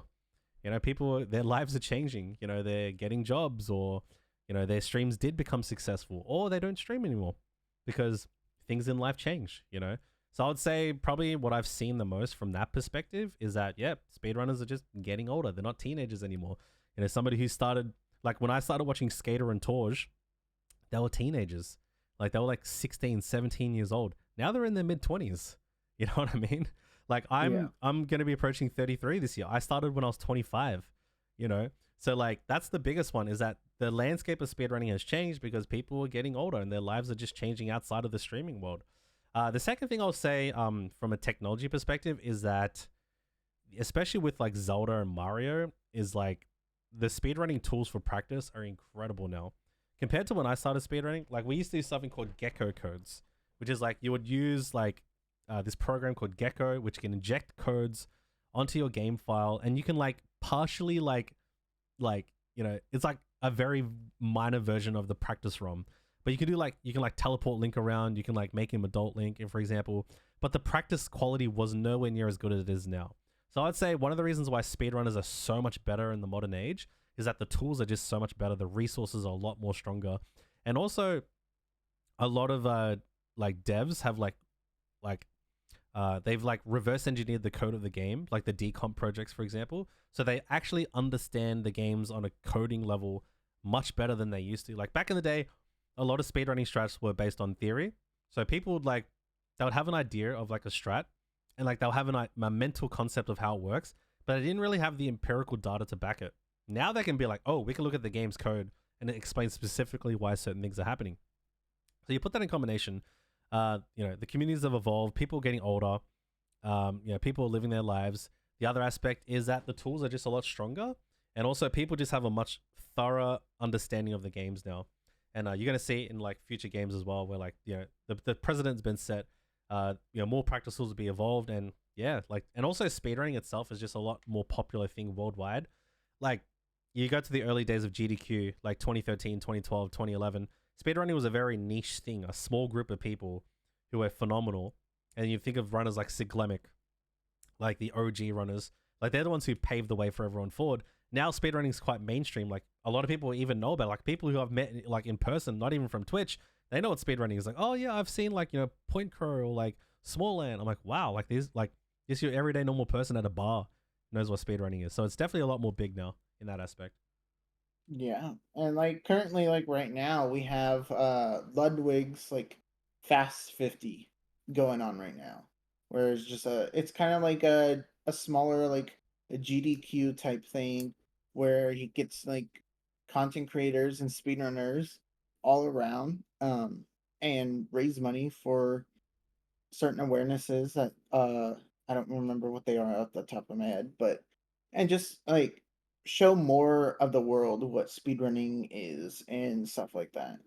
People, their lives are changing. They're getting jobs, or, their streams did become successful, or they don't stream anymore because things in life change. So I would say probably what I've seen the most from that perspective is that, yeah, speedrunners are just getting older. They're not teenagers anymore. Somebody who started, like when I started watching Skater and Torj, they were teenagers. Like they were like 16, 17 years old. Now they're in their mid 20s. You know what I mean? Like Yeah. I'm going to be approaching 33 this year. I started when I was 25, you know? So like that's the biggest one, is that the landscape of speedrunning has changed because people are getting older and their lives are just changing outside of the streaming world. The second thing I'll say from a technology perspective is that, especially with like Zelda and Mario, is like the speedrunning tools for practice are incredible now. Compared to when I started speedrunning, like we used to do something called gecko codes, which is like you would use like this program called Gecko, which can inject codes onto your game file, and you can like partially it's like a very minor version of the practice ROM. But you can do like teleport Link around, you can like make him adult Link, for example. But the practice quality was nowhere near as good as it is now. So I'd say one of the reasons why speedrunners are so much better in the modern age is that the tools are just so much better, the resources are a lot more stronger. And also a lot of like devs have they've like reverse engineered the code of the game, like the decomp projects, for example. So they actually understand the games on a coding level much better than they used to. Like back in the day, a lot of speedrunning strats were based on theory. So people would they would have an idea of like a strat, and like they'll have a mental concept of how it works, but they didn't really have the empirical data to back it. Now they can be like, oh, we can look at the game's code and it explains specifically why certain things are happening. So you put that in combination, the communities have evolved, people are getting older, people are living their lives. The other aspect is that the tools are just a lot stronger, and also people just have a much thorough understanding of the games now. And you're going to see it in like future games as well, where like, the precedent's been set, more practice tools will be evolved, and and also speedrunning itself is just a lot more popular thing worldwide. Like you go to the early days of GDQ, like 2013, 2012, 2011, speedrunning was a very niche thing, a small group of people who were phenomenal. And you think of runners like Siglemic, like the OG runners, like they're the ones who paved the way for everyone forward. Now speedrunning is quite mainstream. Like a lot of people even know about it. Like people who I've met like in person, not even from Twitch, they know what speedrunning is. Like, oh yeah, I've seen like, Point Crow or like Small Land. I'm like, wow, like this your everyday normal person at a bar knows what speedrunning is. So it's definitely a lot more big now in that aspect. Yeah. And like currently, like right now, we have Ludwig's like Fast 50 going on right now. Where it's just it's kind of like a smaller like a GDQ type thing where he gets like content creators and speedrunners all around and raise money for certain awarenesses that I don't remember what they are off the top of my head, but and just like show more of the world what speedrunning is and stuff like that.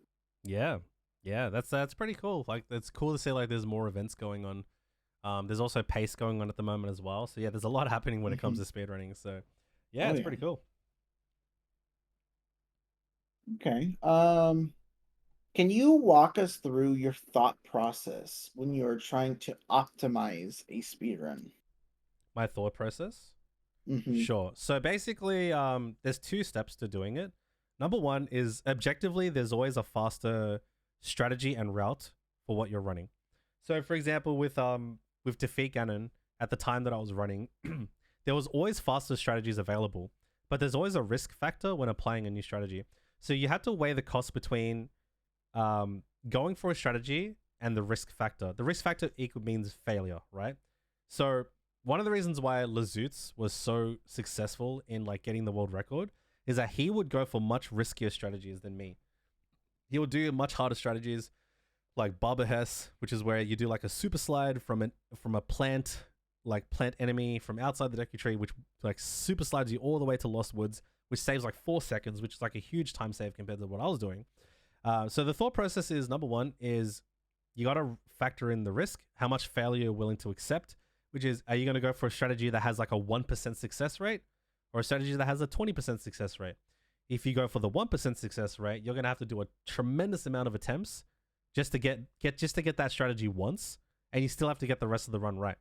Yeah. Yeah, that's pretty cool. Like it's cool to see like there's more events going on. There's also pace going on at the moment as well. So yeah, there's a lot happening when it comes Hmm. to speedrunning. So yeah, Oh it's yeah. pretty cool. Okay. Can you walk us through your thought process when you're trying to optimize a speedrun? My thought process. Mm-hmm. Sure. So basically, there's two steps to doing it. Number one is objectively, there's always a faster strategy and route for what you're running. So, for example, with Defeat Ganon, at the time that I was running, there was always faster strategies available, but there's always a risk factor when applying a new strategy. So you had to weigh the cost between going for a strategy and the risk factor. The risk factor equal means failure, right? So one of the reasons why Lazutz was so successful in like getting the world record is that he would go for much riskier strategies than me. He would do much harder strategies like Barber Hess, which is where you do like a super slide from a plant enemy from outside the Deku Tree, which like super slides you all the way to Lost Woods, which saves like 4 seconds, which is like a huge time save compared to what I was doing. So the thought process is number one is you got to factor in the risk, how much failure you're willing to accept, which is, are you going to go for a strategy that has like a 1% success rate or a strategy that has a 20% success rate? If you go for the 1% success rate, you're going to have to do a tremendous amount of attempts just to get that strategy once, and you still have to get the rest of the run right.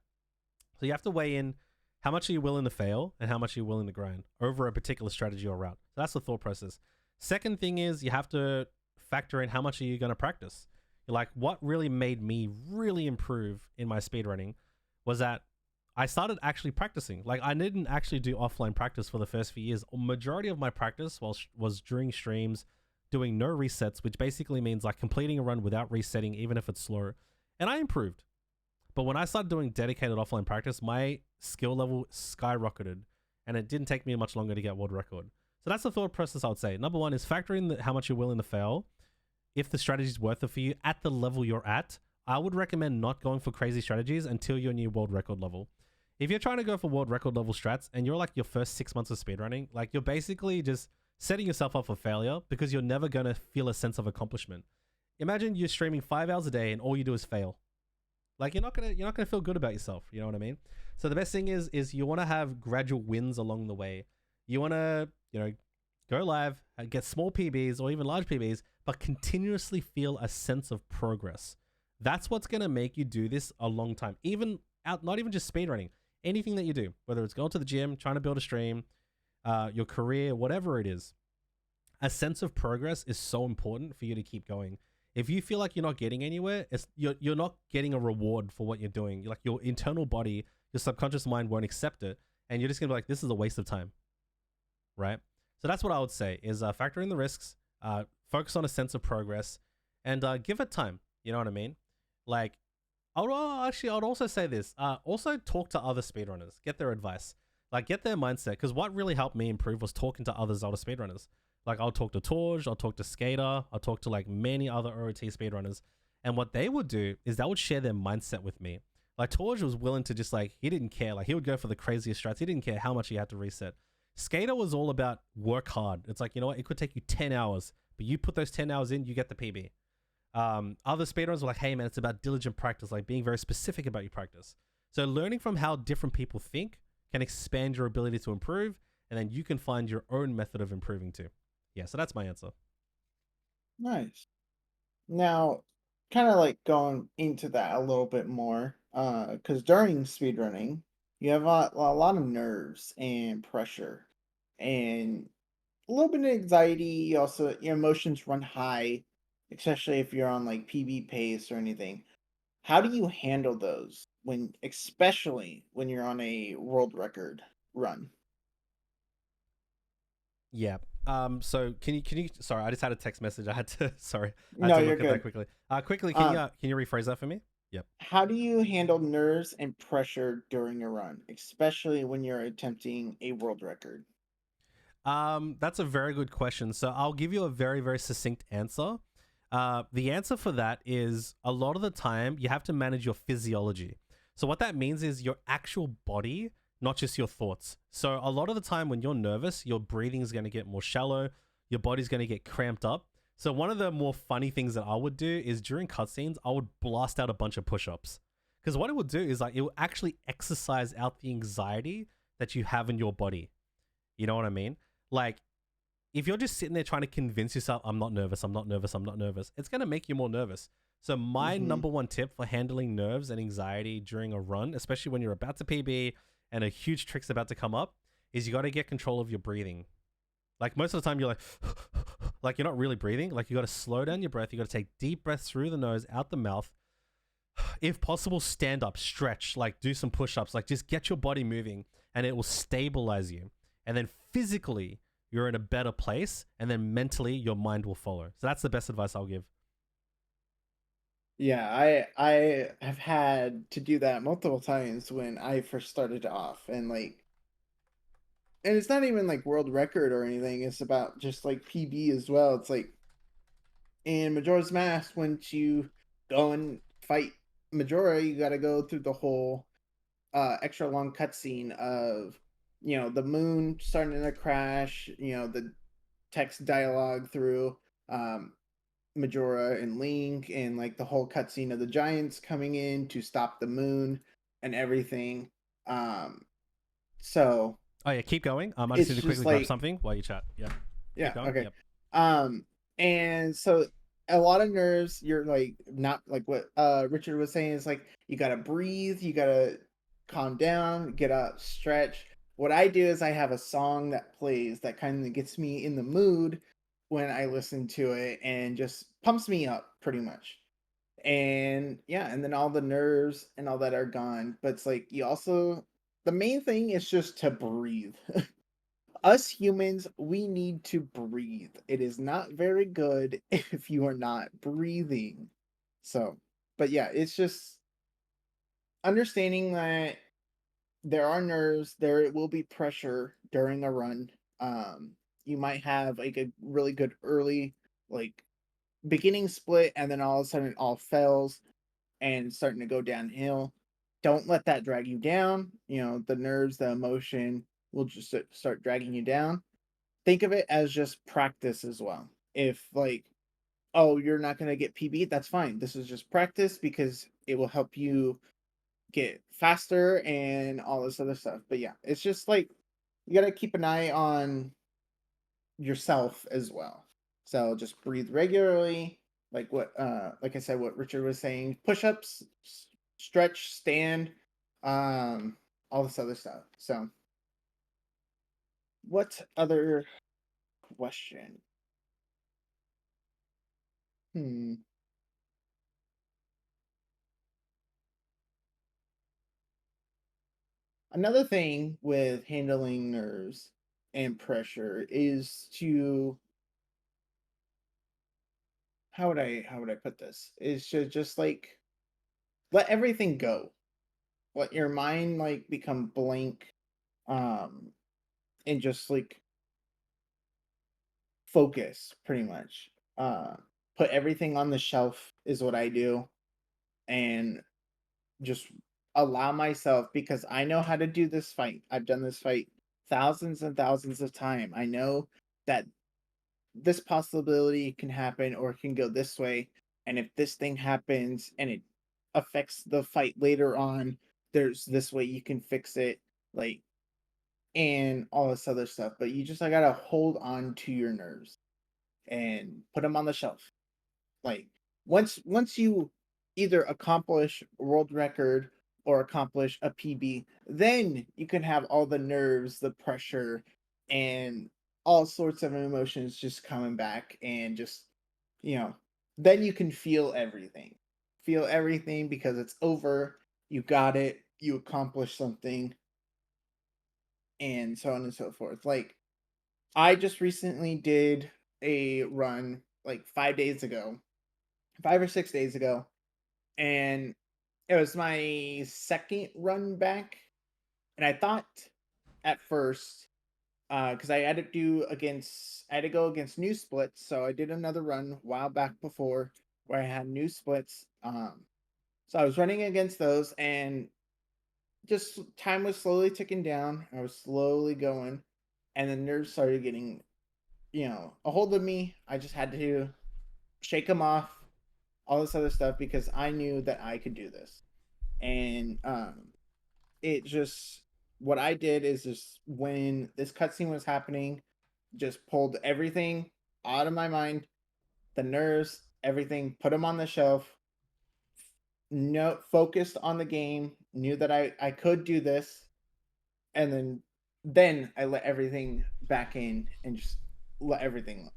So you have to weigh in how much are you willing to fail and how much are you willing to grind over a particular strategy or route. So that's the thought process. Second thing is you have to factor in how much are you going to practice. Like what really made me really improve in my speedrunning was that I started actually practicing. Like I didn't actually do offline practice for the first few years. A majority of my practice was during streams, doing no resets, which basically means like completing a run without resetting, even if it's slow. And I improved. But when I started doing dedicated offline practice, my skill level skyrocketed, and it didn't take me much longer to get world record. So that's the thought process I would say. Number one is factor in how much you're willing to fail. If the strategy is worth it for you at the level you're at, I would recommend not going for crazy strategies until you're near world record level. If you're trying to go for world record level strats and you're like your first 6 months of speedrunning, like you're basically just setting yourself up for failure because you're never going to feel a sense of accomplishment. Imagine you're streaming 5 hours a day and all you do is fail. Like you're not gonna feel good about yourself. You know what I mean? So the best thing is you want to have gradual wins along the way. You want to go live, get small PBs or even large PBs, but continuously feel a sense of progress. That's what's gonna make you do this a long time. Even out, not even just speedrunning. Anything that you do, whether it's going to the gym, trying to build a stream, your career, whatever it is, a sense of progress is so important for you to keep going. If you feel like you're not getting anywhere, you're not getting a reward for what you're doing. Like your internal body, your subconscious mind won't accept it, and you're just gonna be like, this is a waste of time, right? So that's what I would say is factor in the risks, focus on a sense of progress, and give it time. You know what I mean? Like, I'd also say this. Also talk to other speedrunners, get their advice, like get their mindset. Because what really helped me improve was talking to other Zelda speedrunners. Like I'll talk to Torj, I'll talk to Skater, I'll talk to like many other OOT speedrunners, and what they would do is they would share their mindset with me. Like Torj was willing to just like he didn't care, like he would go for the craziest strats. He didn't care how much he had to reset. Skater was all about work hard. It's like, you know what, it could take you 10 hours, but you put those 10 hours in, you get the PB. Other speedrunners were like, hey man, it's about diligent practice, like being very specific about your practice. So learning from how different people think can expand your ability to improve, and then you can find your own method of improving too. Yeah, so that's my answer. Nice. Now, kind of like going into that a little bit more, because during speedrunning, you have a lot of nerves and pressure, and a little bit of anxiety. Also, your emotions run high, especially if you're on like PB pace or anything. How do you handle those especially when you're on a world record run? Yeah. So can you? Sorry, I just had a text message. I had to. Sorry, I had No, to you're look at that good. quickly. Quickly, Um, can you rephrase that for me? Yep. how do you handle nerves and pressure during a run, especially when you're attempting a world record? That's a very good question. So I'll give you a very, very succinct answer. The answer for that is a lot of the time you have to manage your physiology. So what that means is your actual body, not just your thoughts. So a lot of the time when you're nervous, your breathing is going to get more shallow, your body's going to get cramped up. So one of the more funny things that I would do is during cutscenes, I would blast out a bunch of push-ups. Because what it would do is like it will actually exercise out the anxiety that you have in your body. You know what I mean? Like, if you're just sitting there trying to convince yourself, I'm not nervous, I'm not nervous, I'm not nervous, it's going to make you more nervous. So, my Mm-hmm. number one tip for handling nerves and anxiety during a run, especially when you're about to PB and a huge trick's about to come up, is you got to get control of your breathing. Like, most of the time, you're like, like, you're not really breathing. Like, you got to slow down your breath. You got to take deep breaths through the nose, out the mouth. If possible, stand up, stretch, like, do some push ups, like, just get your body moving and it will stabilize you. And then physically, you're in a better place, and then mentally your mind will follow. So that's the best advice I'll give. Yeah, I have had to do that multiple times when I first started off, and it's not even like world record or anything. It's about just like PB as well. It's like in Majora's Mask, when you go and fight Majora, you got to go through the whole extra long cutscene of the moon starting to crash. The text dialogue through um, Majora and Link, and like the whole cutscene of the giants coming in to stop the moon and everything. Um, so Oh yeah, keep going. I just it's need to just quickly grab like, something while you chat. Yeah, keep yeah, going. okay. Yep. Um, and so a lot of nerves, you're like not like what Richard was saying is like you gotta breathe, you gotta calm down, get up, stretch. What I do is I have a song that plays that kind of gets me in the mood when I listen to it and just pumps me up pretty much. And yeah, and then all the nerves and all that are gone. But it's like you also the main thing is just to breathe. Us humans, we need to breathe. It is not very good if you are not breathing. So, but yeah, it's just understanding that there are nerves, there will be pressure during a run. Um, you might have like a really good early, like beginning split, and then all of a sudden it all fails and starting to go downhill. Don't let that drag you down. The nerves, the emotion will just start dragging you down. Think of it as just practice as well. If like oh, you're not going to get PB, that's fine. This is just practice because it will help you get faster and all this other stuff. But yeah, it's just like you got to keep an eye on yourself as well. So just breathe regularly, like I said, what Richard was saying, push-ups, stretch, stand, all this other stuff. So what other question? Hmm. Another thing with handling nerves and pressure is to how would I put this? Is to just like let everything go. Let your mind like become blank, um and just like focus pretty much. Put everything on the shelf is what I do, and just allow myself, because I know how to do this fight. I've done this fight thousands and thousands of time. I know that this possibility can happen or it can go this way, and if this thing happens and it affects the fight later on, there's this way you can fix it, like, and all this other stuff. But you just, I gotta hold on to your nerves and put them on the shelf. Like, once you either accomplish a world record or accomplish a PB, then you can have all the nerves, the pressure, and all sorts of emotions just coming back, and just, you know, then you can feel everything. Feel everything because it's over. You got it. You accomplished something, and so on and so forth. Like, I just recently did a run like 5 days ago, 5 or 6 days ago, and it was my second run back. And I thought at first, because I had to go against new splits, so I did another run a while back before where I had new splits. So I was running against those, and just time was slowly ticking down. I was slowly going, and the nerves started getting, a hold of me. I just had to shake them off, all this other stuff, because I knew that I could do this. And it just, what I did is, just when this cutscene was happening, just pulled everything out of my mind, the nerves, everything, put them on the shelf. No, focused on the game, knew that I could do this, and then I let everything back in and just let everything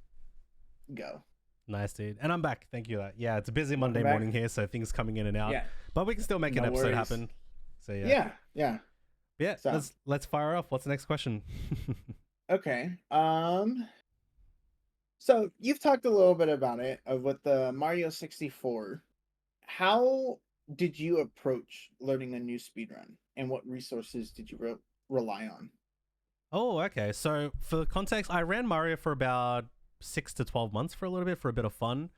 go. Nice, dude. And I'm back. Thank you. Yeah, it's a busy Welcome Monday back. morning here, so things coming in and out. Yeah, But we can still make an no episode worries. happen. So yeah. Yeah. Yeah, So let's fire off. What's the next question? okay. So you've talked a little bit about it, with the Mario 64. How did you approach learning a new speedrun, and what resources did you rely on? Oh, okay. So for context, I ran Mario for about 6 to 12 months for a little bit for a bit of fun.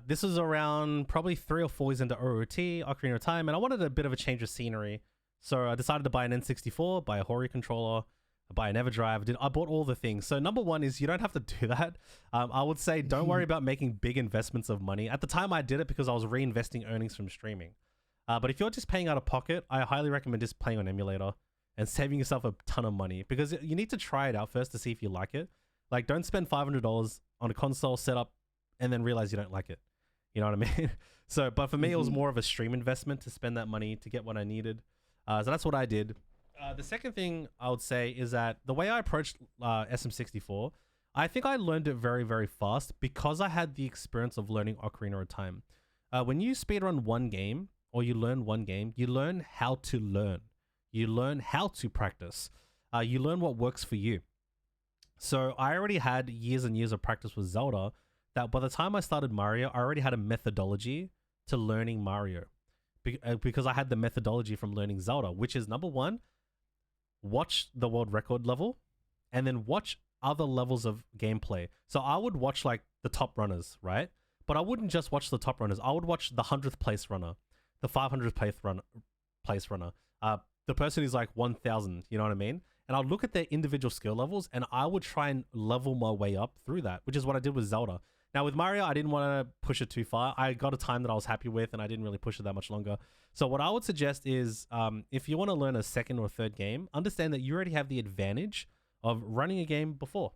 This was around probably 3 or 4 years into OOT, Ocarina of Time, and I wanted a bit of a change of scenery. So I decided to buy an N64, buy a Hori controller, buy an EverDrive. I bought all the things. So number one is you don't have to do that. I would say don't worry about making big investments of money. At the time, I did it because I was reinvesting earnings from streaming. But if you're just paying out of pocket, I highly recommend just playing on emulator and saving yourself a ton of money, because you need to try it out first to see if you like it. Like, don't spend $500 on a console setup and then realize you don't like it. You know what I mean? So, but for me, it was more of a stream investment to spend that money to get what I needed. So that's what I did. The second thing I would say is that the way I approached SM64, I think I learned it very, very fast because I had the experience of learning Ocarina of Time. When you speedrun one game or you learn one game, you learn how to learn. You learn how to practice. You learn what works for you. So I already had years and years of practice with Zelda, that by the time I started Mario, I already had a methodology to learning Mario. Because I had the methodology from learning Zelda, which is number one, watch the world record level, and then watch other levels of gameplay. So I would watch like the top runners, right? But I wouldn't just watch the top runners. I would watch the 100th place runner, the 500th place runner, the person who's like 1,000, you know what I mean? And I'll look at their individual skill levels, and I would try and level my way up through that, which is what I did with Zelda. Now with Mario, I didn't want to push it too far. I got a time that I was happy with, and I didn't really push it that much longer. So what I would suggest is, if you want to learn a second or third game, understand that you already have the advantage of running a game before.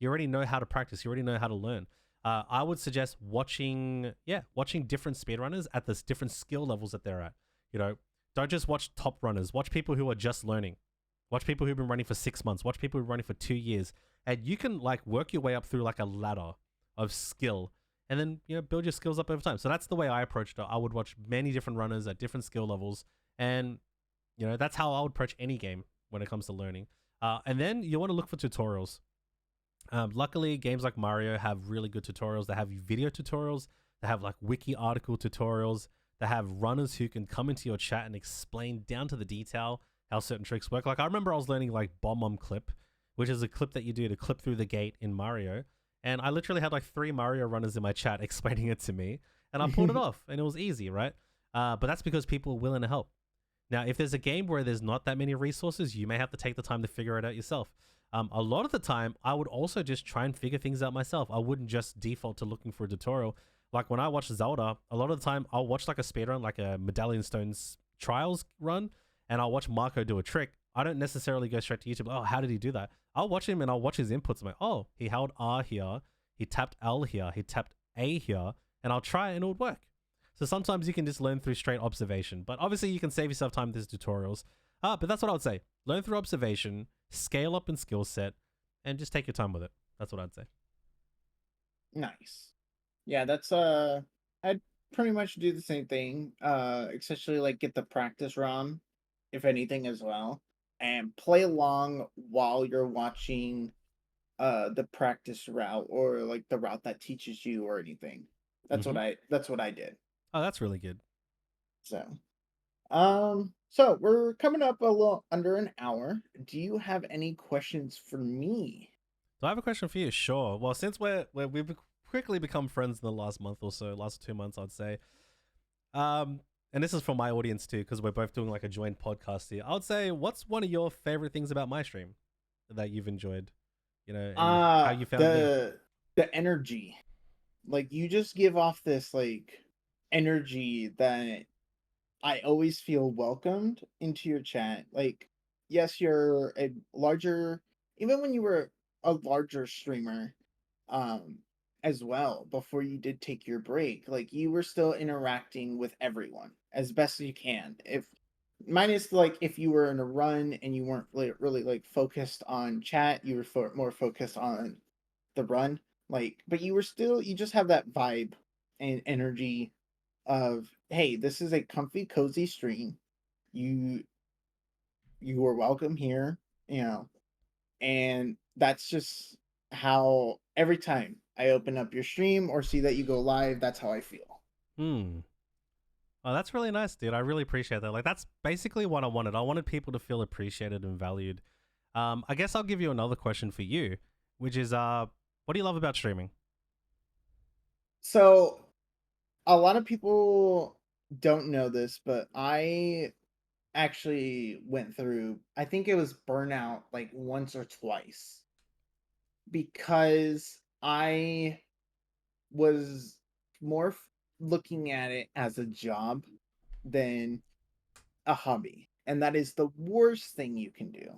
You already know how to practice. You already know how to learn. I would suggest watching different speedrunners at the different skill levels that they're at. You know, don't just watch top runners. Watch people who are just learning. Watch people who've been running for 6 months. Watch people who've been running for 2 years, and you can like work your way up through like a ladder of skill, and then build your skills up over time. So that's the way I approached it. I would watch many different runners at different skill levels, and that's how I would approach any game when it comes to learning. And then you want to look for tutorials. Luckily, games like Mario have really good tutorials. They have video tutorials. They have like wiki article tutorials. They have runners who can come into your chat and explain down to the detail how certain tricks work. Like I remember I was learning like bomb clip, which is a clip that you do to clip through the gate in Mario. And I literally had like 3 Mario runners in my chat explaining it to me, and I pulled it off, and it was easy, right? But that's because people are willing to help. Now, if there's a game where there's not that many resources, you may have to take the time to figure it out yourself. A lot of the time, I would also just try and figure things out myself. I wouldn't just default to looking for a tutorial. Like when I watch Zelda, a lot of the time I'll watch like a speedrun, like a Medallion Stones Trials run, and I'll watch Marco do a trick. I don't necessarily go straight to YouTube. Oh, how did he do that? I'll watch him and I'll watch his inputs. I'm like, oh, he held R here, he tapped L here, he tapped A here, and I'll try it and it would work. So sometimes you can just learn through straight observation, but obviously you can save yourself time with these tutorials. But that's what I would say. Learn through observation, scale up in skill set, and just take your time with it. That's what I'd say. Nice. Yeah, that's I'd pretty much do the same thing. Especially like get the practice ROM, if anything, as well. And play along while you're watching the practice route or like the route that teaches you or anything. Mm-hmm. That's what I did. Oh, that's really good. So so we're coming up a little under an hour. Do you have any questions for me? So I have a question for you. Sure. Well, since we've quickly become friends in the last month or so, last 2 months, I'd say. And this is for my audience too, because we're both doing like a joint podcast here. I would say, what's one of your favorite things about my stream that you've enjoyed? And how you found me. The energy. Like you just give off this like energy that I always feel welcomed into your chat. Like, yes, you're a larger, even when you were a larger streamer, um, as well, before you did take your break, like you were still interacting with everyone as best as you can. If minus like if you were in a run and you weren't really like focused on chat, you were more focused on the run. Like, but you were still, you just have that vibe and energy of, hey, this is a comfy, cozy stream. You you are welcome here, you know, and that's just how every time I open up your stream or see that you go live, that's how I feel. Hmm. Oh, that's really nice, dude. I really appreciate that. Like, that's basically what I wanted. I wanted people to feel appreciated and valued. I guess I'll give you another question for you, which is, what do you love about streaming? So a lot of people don't know this, but I actually went through, I think it was burnout like once or twice because I was more looking at it as a job than a hobby. And that is the worst thing you can do.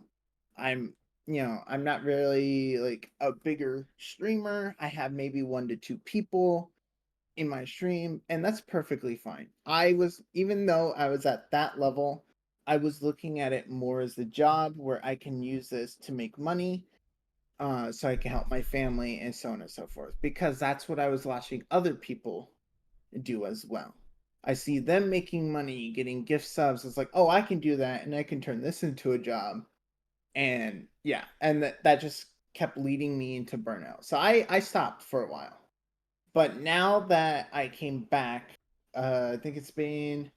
I'm, I'm not really like a bigger streamer. I have maybe 1 to 2 people in my stream, and that's perfectly fine. Even though I was at that level, I was looking at it more as a job where I can use this to make money, so I can help my family and so on and so forth. Because that's what I was watching other people do as well. I see them making money, getting gift subs. It's like, oh, I can do that, and I can turn this into a job. And yeah, and that just kept leading me into burnout. So I stopped for a while. But now that I came back, I think it's been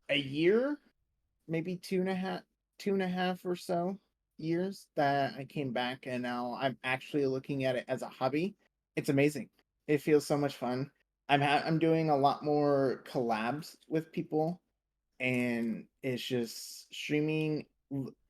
a year, maybe 2.5 or so years that I came back, and now I'm actually looking at it as a hobby. It's amazing. It feels so much fun. I'm doing a lot more collabs with people, and it's just streaming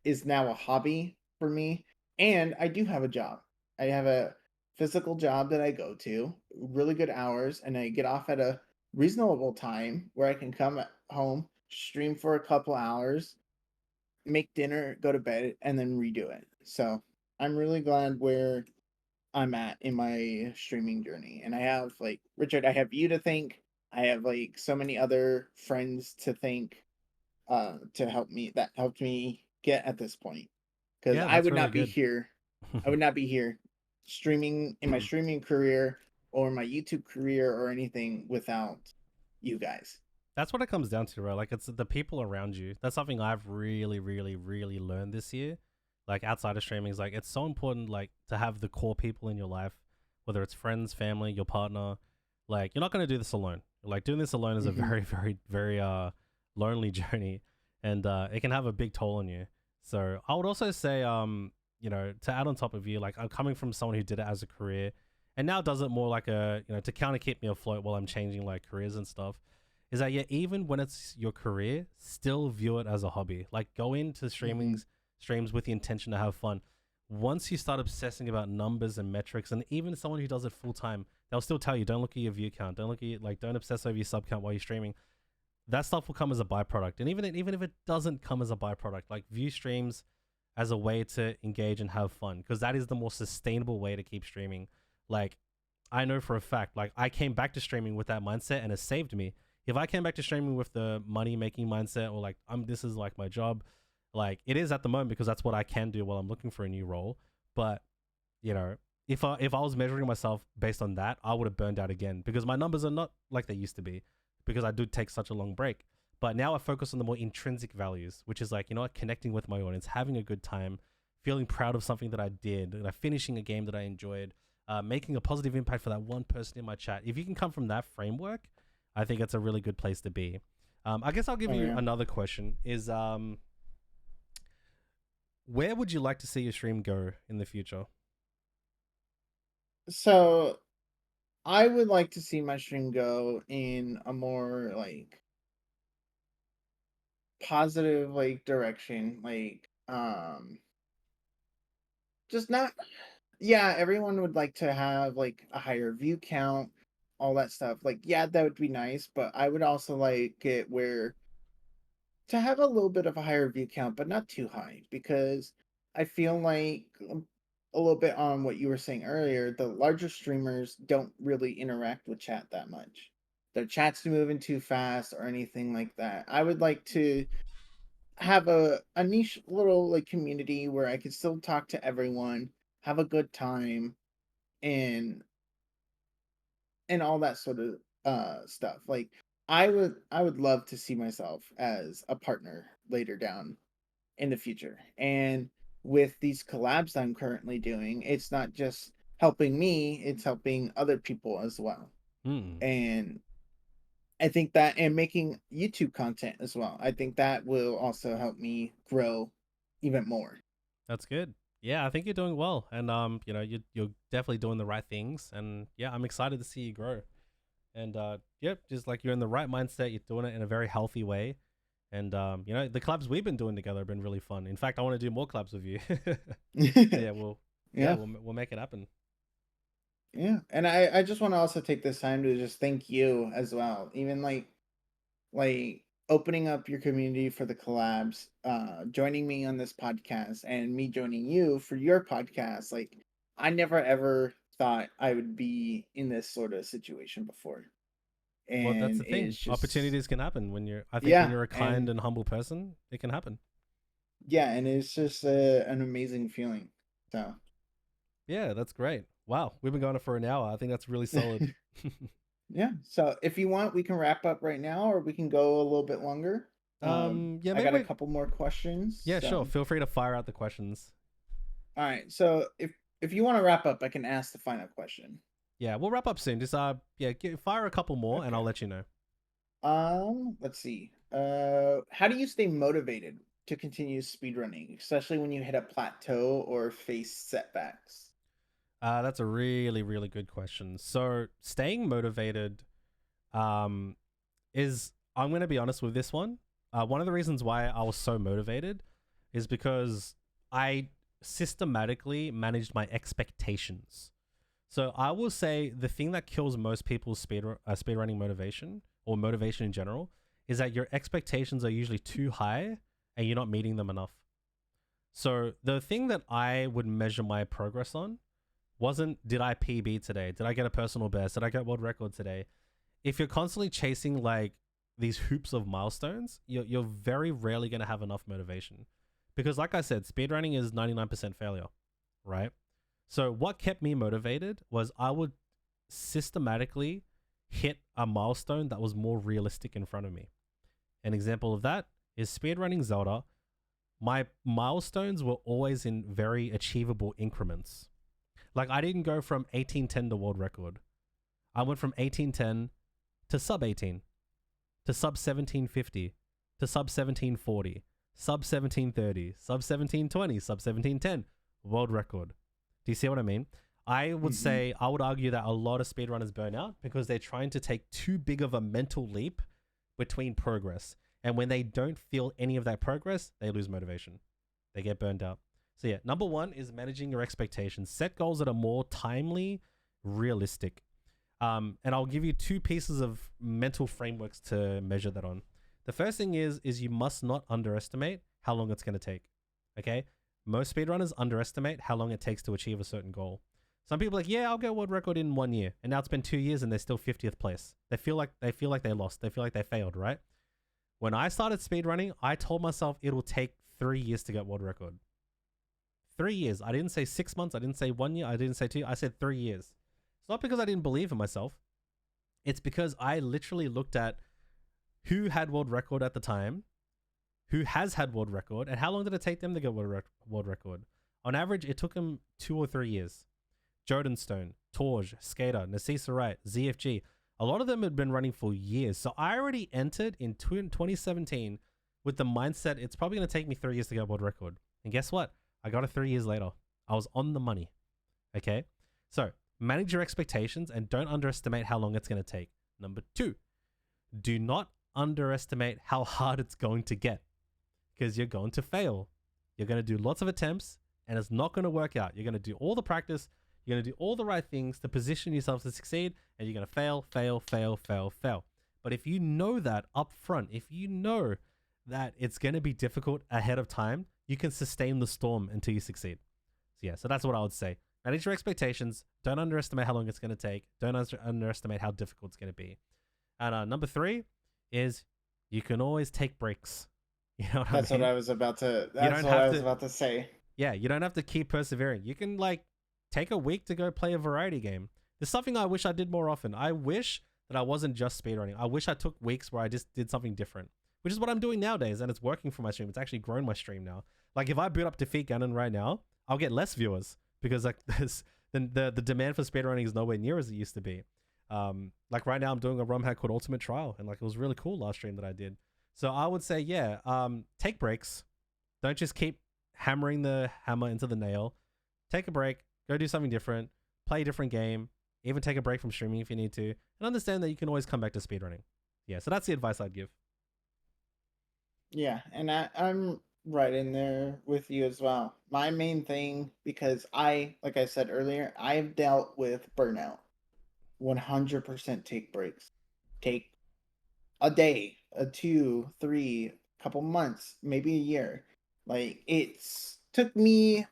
is now a hobby for me. And I do have a job. I have a physical job that I go to, really good hours, and I get off at a reasonable time where I can come home, stream for a couple hours, make dinner, go to bed, and then redo it. So I'm really glad where I'm at in my streaming journey. And I have like Richard, I have you to thank. I have like so many other friends to thank to help me that helped me get at this point. Because Yeah, I that's would really not be good. here. I would not be here streaming in my streaming career or my YouTube career or anything without you guys. That's what it comes down to, right? Like it's the people around you. That's something I've really, really, really learned this year. Like outside of streaming, is like it's so important, like to have the core people in your life, whether it's friends, family, your partner. Like you're not gonna do this alone. Like doing this alone is a Hmm. very, very, very lonely journey, and it can have a big toll on you. So I would also say, you know, to add on top of you, like I'm coming from someone who did it as a career, and now does it more like a, you know, to kind of keep me afloat while I'm changing like careers and stuff is that yeah, even when it's your career, still view it as a hobby. Like go into Hmm. streams with the intention to have fun. Once you start obsessing about numbers and metrics, and even someone who does it full time, they'll still tell you don't look at your view count, don't look at your, like don't obsess over your sub count while you're streaming. That stuff will come as a byproduct, and even if it doesn't come as a byproduct, like view streams as a way to engage and have fun because that is the more sustainable way to keep streaming. Like I know for a fact, like I came back to streaming with that mindset and it saved me. If I came back to streaming with the money making mindset or like I'm this is like my job, like it is at the moment because that's what I can do while I'm looking for a new role. But you know, if I was measuring myself based on that, I would have burned out again because my numbers are not like they used to be because I do take such a long break. But now I focus on the more intrinsic values, which is like, you know what, connecting with my audience, having a good time, feeling proud of something that I did, like finishing a game that I enjoyed, making a positive impact for that one person in my chat. If you can come from that framework, I think it's a really good place to be. I guess I'll give Oh you yeah. another question: Is where would you like to see your stream go in the future? So I would like to see my stream go in a more like positive like direction, like just not yeah, everyone would like to have like a higher view count, all that stuff. Like yeah, that would be nice, but I would also like it where to have a little bit of a higher view count, but not too high because I feel like a little bit on what you were saying earlier, the larger streamers don't really interact with chat that much. Their chat's moving too fast or anything like that. I would like to have a niche little like community where I can still talk to everyone, have a good time, and all that sort of stuff. Like I would love to see myself as a partner later down in the future. And with these collabs I'm currently doing, it's not just helping me, it's helping other people as well. Hmm. And I think that and making YouTube content as well. I think that will also help me grow even more. That's good. Yeah, I think you're doing well, and you know, you're definitely doing the right things, and yeah, I'm excited to see you grow. And yep, just like you're in the right mindset, you're doing it in a very healthy way, and you know, the clubs we've been doing together have been really fun. In fact, I want to do more clubs with you. So yeah, Yeah. we'll make it happen. Yeah. And I just want to also take this time to just thank you as well. Even like opening up your community for the collabs, joining me on this podcast and me joining you for your podcast. Like I never ever thought I would be in this sort of situation before. Well, that's And the thing. it's just Opportunities can happen when you're. I think when yeah, you're a kind and and humble person, it can happen. yeah, and it's just an amazing feeling. So Yeah, that's great. Wow, we've been going for an hour. I think that's really solid. yeah. So if you want, we can wrap up right now, or we can go a little bit longer. Yeah, I maybe got a we. couple more questions. Yeah, sure. So Feel free to fire out the questions. all right. So if you want to wrap up, I can ask the final question. Yeah, we'll wrap up soon. Just yeah, fire a couple more, and Okay. I'll let you know. Let's see. How do you stay motivated to continue speedrunning, especially when you hit a plateau or face setbacks? That's a really, really good question. So staying motivated, um, is I'm gonna be honest with this one. One of the reasons why I was so motivated is because I systematically managed my expectations. So I will say the thing that kills most people's speedrunning motivation or motivation in general is that your expectations are usually too high and you're not meeting them enough. So the thing that I would measure my progress on wasn't did I PB today? Did I get a personal best? Did I get world record today? If you're constantly chasing like these hoops of milestones, you're very rarely going to have enough motivation. Because like I said, speedrunning is 99% failure, right? So what kept me motivated was I would systematically hit a milestone that was more realistic in front of me. An example of that is speedrunning Zelda. My milestones were always in very achievable increments. Like I didn't go from 1810 to world record. I went from 1810 to sub 18 to sub 1750 to sub 1740, sub 1730, sub 1720, sub 1710, world record. Do you see what I mean? I would say, I would argue that a lot of speedrunners burn out because they're trying to take too big of a mental leap between progress. And when they don't feel any of that progress, they lose motivation. They get burned out. So yeah, number one is managing your expectations. Set goals that are more timely, realistic. And I'll give you two pieces of mental frameworks to measure that on. The first thing is you must not underestimate how long it's going to take. Okay? Most speedrunners underestimate how long it takes to achieve a certain goal. Some people are like, yeah, I'll get world record in 1 year. And now it's been 2 years and they're still 50th place. They feel like they lost. They feel like they failed, right? When I started speedrunning, I told myself it'll take 3 years to get world record. 3 years. I didn't say 6 months. I didn't say 1 year. I didn't say 2. I said 3 years. It's not because I didn't believe in myself. It's because I literally looked at who had world record at the time, who has had world record, and how long did it take them to get world record. On average, it took them 2 or 3 years. Jordan Stone, Torj, Skater, Nasisa Wright, ZFG, a lot of them had been running for years. So I already entered in 2017 with the mindset it's probably going to take me 3 years to get world record. And guess what? I got it 3 years later. I was on the money. Okay? So manage your expectations and don't underestimate how long it's going to take. Number two, do not underestimate how hard it's going to get because you're going to fail. You're going to do lots of attempts and it's not going to work out. You're going to do all the practice. You're going to do all the right things to position yourself to succeed, and you're going to fail, fail, fail, fail, fail. But if you know that up front, if you know that it's going to be difficult ahead of time, you can sustain the storm until you succeed. So yeah, so that's what I would say. Manage your expectations. Don't underestimate how long it's going to take. Don't underestimate how difficult it's going to be. And number three is you can always take breaks. You know what That's I mean? what I was about to. That's what I was about to say. Yeah, you don't have to keep persevering. You can like take a week to go play a variety game. There's something I wish I did more often. I wish that I wasn't just speedrunning. I wish I took weeks where I just did something different, which is what I'm doing nowadays, and it's working for my stream. It's actually grown my stream now. Like if I boot up Defeat Ganon right now, I'll get less viewers because like the demand for speedrunning is nowhere near as it used to be. Like right now I'm doing a ROM hack called Ultimate Trial, and like it was really cool last stream that I did. So I would say, yeah, take breaks. Don't just keep hammering the hammer into the nail. Take a break. Go do something different, play a different game, even take a break from streaming if you need to, and understand that you can always come back to speedrunning. Yeah, so that's the advice I'd give. Yeah, and I'm right in there with you as well. My main thing, because like I said earlier, I've dealt with burnout. 100% take breaks. Take a day, a 2, 3, couple months, maybe a year. Like it's took me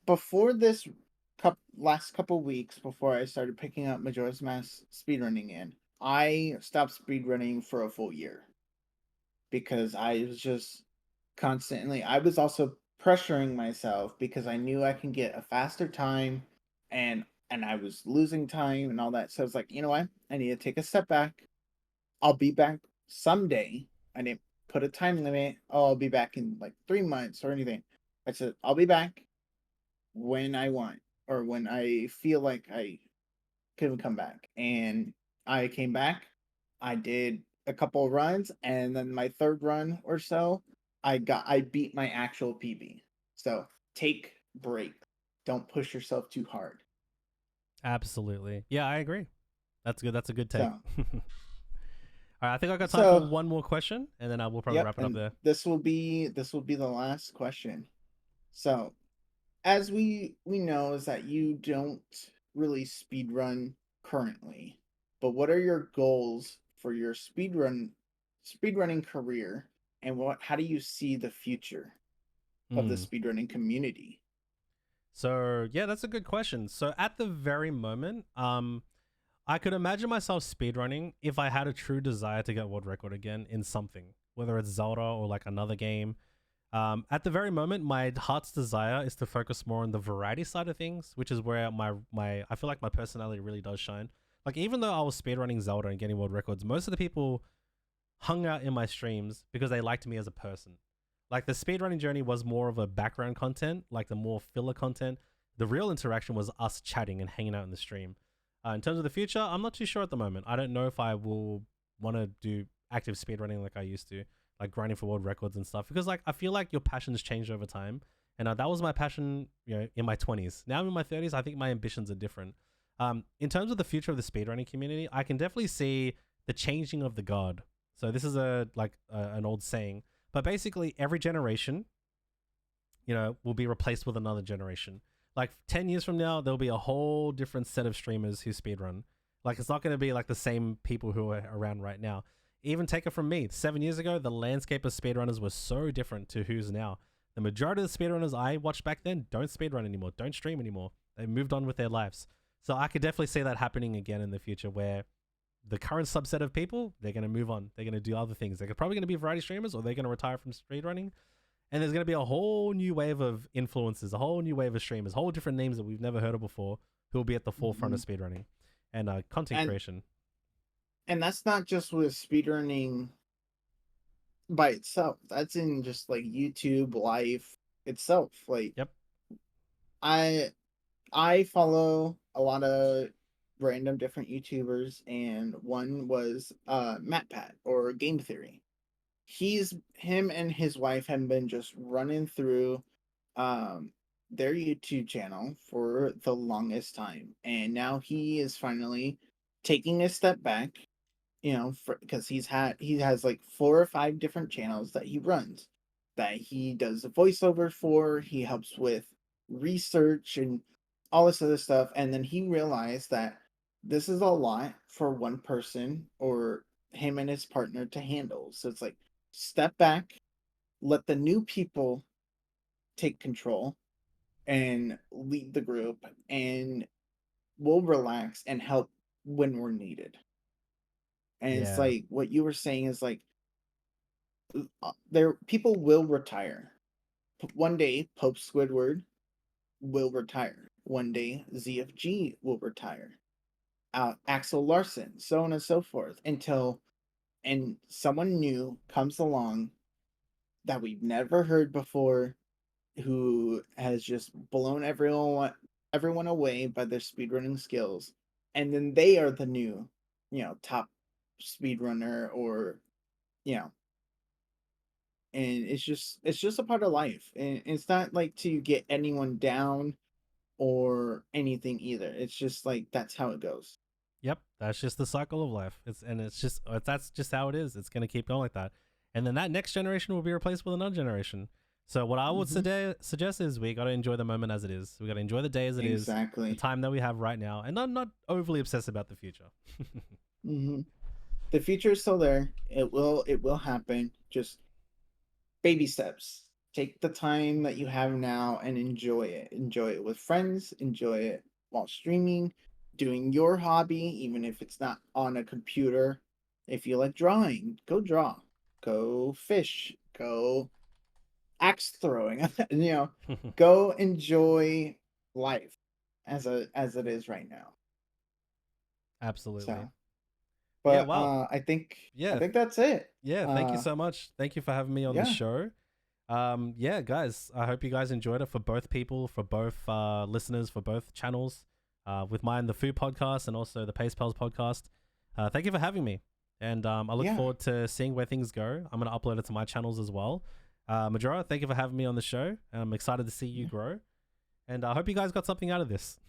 before this last couple weeks before I started picking up Majora's Mask speedrunning in. I stopped speedrunning for a full year because I was just constantly. I was also pressuring myself because I knew I can get a faster time, and I was losing time and all that. So I was like, you know what? I need to take a step back. I'll be back someday. I didn't put a time limit. Oh, I'll be back in like 3 months or anything. I said I'll be back when I want or when I feel like I can come back. And I came back. I did a couple of runs, and then my third run or so, I beat my actual PB. So take breaks. Don't push yourself too hard. Absolutely. Yeah, I agree. That's good. That's a good take. So All right, I think I got time for so one more question, and then I will probably yep, wrap it up and there. this will be the last question. So as we know is that you don't really speedrun currently, but what are your goals for your speedrunning career, and how do you see the future of the Mm. speedrunning community? So yeah, that's a good question. So at the very moment, I could imagine myself speedrunning if I had a true desire to get world record again in something, whether it's Zelda or like another game. At the very moment, my heart's desire is to focus more on the variety side of things, which is where my I feel like my personality really does shine. Like even though I was speedrunning Zelda and getting world records, most of the people hung out in my streams because they liked me as a person. Like the speedrunning journey was more of a background content, like the more filler content. The real interaction was us chatting and hanging out in the stream. In terms of the future, I'm not too sure at the moment. I don't know if I will want to do active speedrunning like I used to, like grinding for world records and stuff. Because like I feel like your passions change over time, and that was my passion, in my 20s. Now I'm in my 30s. I think my ambitions are different. In terms of the future of the speedrunning community, I can definitely see the changing of the guard. So this is an old saying, but basically every generation, will be replaced with another generation. Like 10 years from now, there'll be a whole different set of streamers who speedrun. Like it's not going to be like the same people who are around right now. Even take it from me, 7 years ago, the landscape of speedrunners was so different to who's now. The majority of the speedrunners I watched back then don't speedrun anymore, don't stream anymore. They've moved on with their lives. So I could definitely see that happening again in the future where the current subset of people, they're going to move on. They're going to do other things. They're probably going to be variety streamers or they're going to retire from speedrunning. And there's going to be a whole new wave of influencers, a whole new wave of streamers, whole different names that we've never heard of before who will be at the forefront Mm-hmm. of speedrunning and content and creation. and that's not just with speedrunning by itself. That's in just like YouTube life itself. Like Yep. I I follow a lot of random different YouTubers, and one was MatPat or Game Theory. Him and his wife have been just running through um their YouTube channel for the longest time, and now he is finally taking a step back, because he has like 4 or 5 different channels that he runs, that he does the voiceover for. He helps with research and all this other stuff, and then he realized that this is a lot for one person or him and his partner to handle. So it's like, step back, let the new people take control and lead the group, and we'll relax and help when we're needed. And it's Yeah. like what you were saying is like, there people will retire. One day Pope Squidward will retire. One day ZFG will retire. Axel Larson, so on and so forth, until and someone new comes along that we've never heard before, who has just blown everyone away by their speedrunning skills, and then they are the new, top speedrunner, or you know and it's just a part of life, and it's not like to get anyone down or anything either. It's just like that's how it goes. Yep. That's just the cycle of life. That's just how it is. It's going to keep going like that. And then that next generation will be replaced with another generation. So what I would Hmm. suggest is we got to enjoy the moment as it is. We got to enjoy the day as it is, the Exactly. time that we have right now, and not overly obsess about the future. Hmm. The future is still there. It will happen. Just baby steps. Take the time that you have now and enjoy it. Enjoy it with friends, enjoy it while streaming, doing your hobby, even if it's not on a computer. If you like drawing, go draw. Go fish. Go axe throwing. Go enjoy life as it is right now. Absolutely. So, Yeah. but Wow. I Yeah. think that's it. Yeah. Thank you so much. Thank you for having me on the Yeah. show. Yeah, guys, I hope you guys enjoyed it, for both people, for both listeners, for both channels. With mine, the Food Podcast, and also the Pace Pals Podcast. Thank you for having me, and I look Yeah. forward to seeing where things go. I'm gonna upload it to my channels as well. Majora, thank you for having me on the show. I'm excited to see you Yeah. grow, and I hope you guys got something out of this.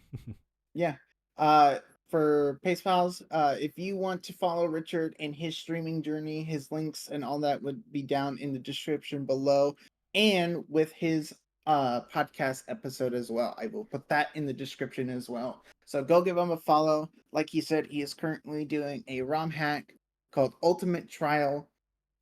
Yeah. Uh, for Pace Pals, if you want to follow Richard and his streaming journey, his links and all that would be down in the description below. And with his podcast episode as well. I will put that in the description as well. So go give him a follow. Like he said, he is currently doing a ROM hack called Ultimate Trial.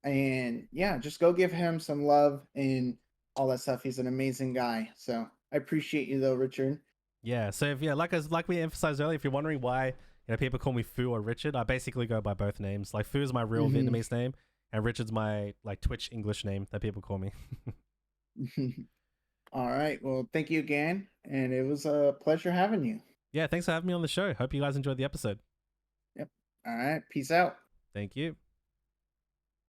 And yeah, just go give him some love and all that stuff. He's an amazing guy. So I appreciate you though, Richard. Yeah. So if, yeah, like we emphasized earlier, if you're wondering why people call me Fu or Richard, I basically go by both names. Like Fu is my real Mm-hmm. Vietnamese name, and Richard's my like Twitch English name that people call me. All right. Well, thank you again. And it was a pleasure having you. Yeah. Thanks for having me on the show. Hope you guys enjoyed the episode. Yep. All right. Peace out. Thank you.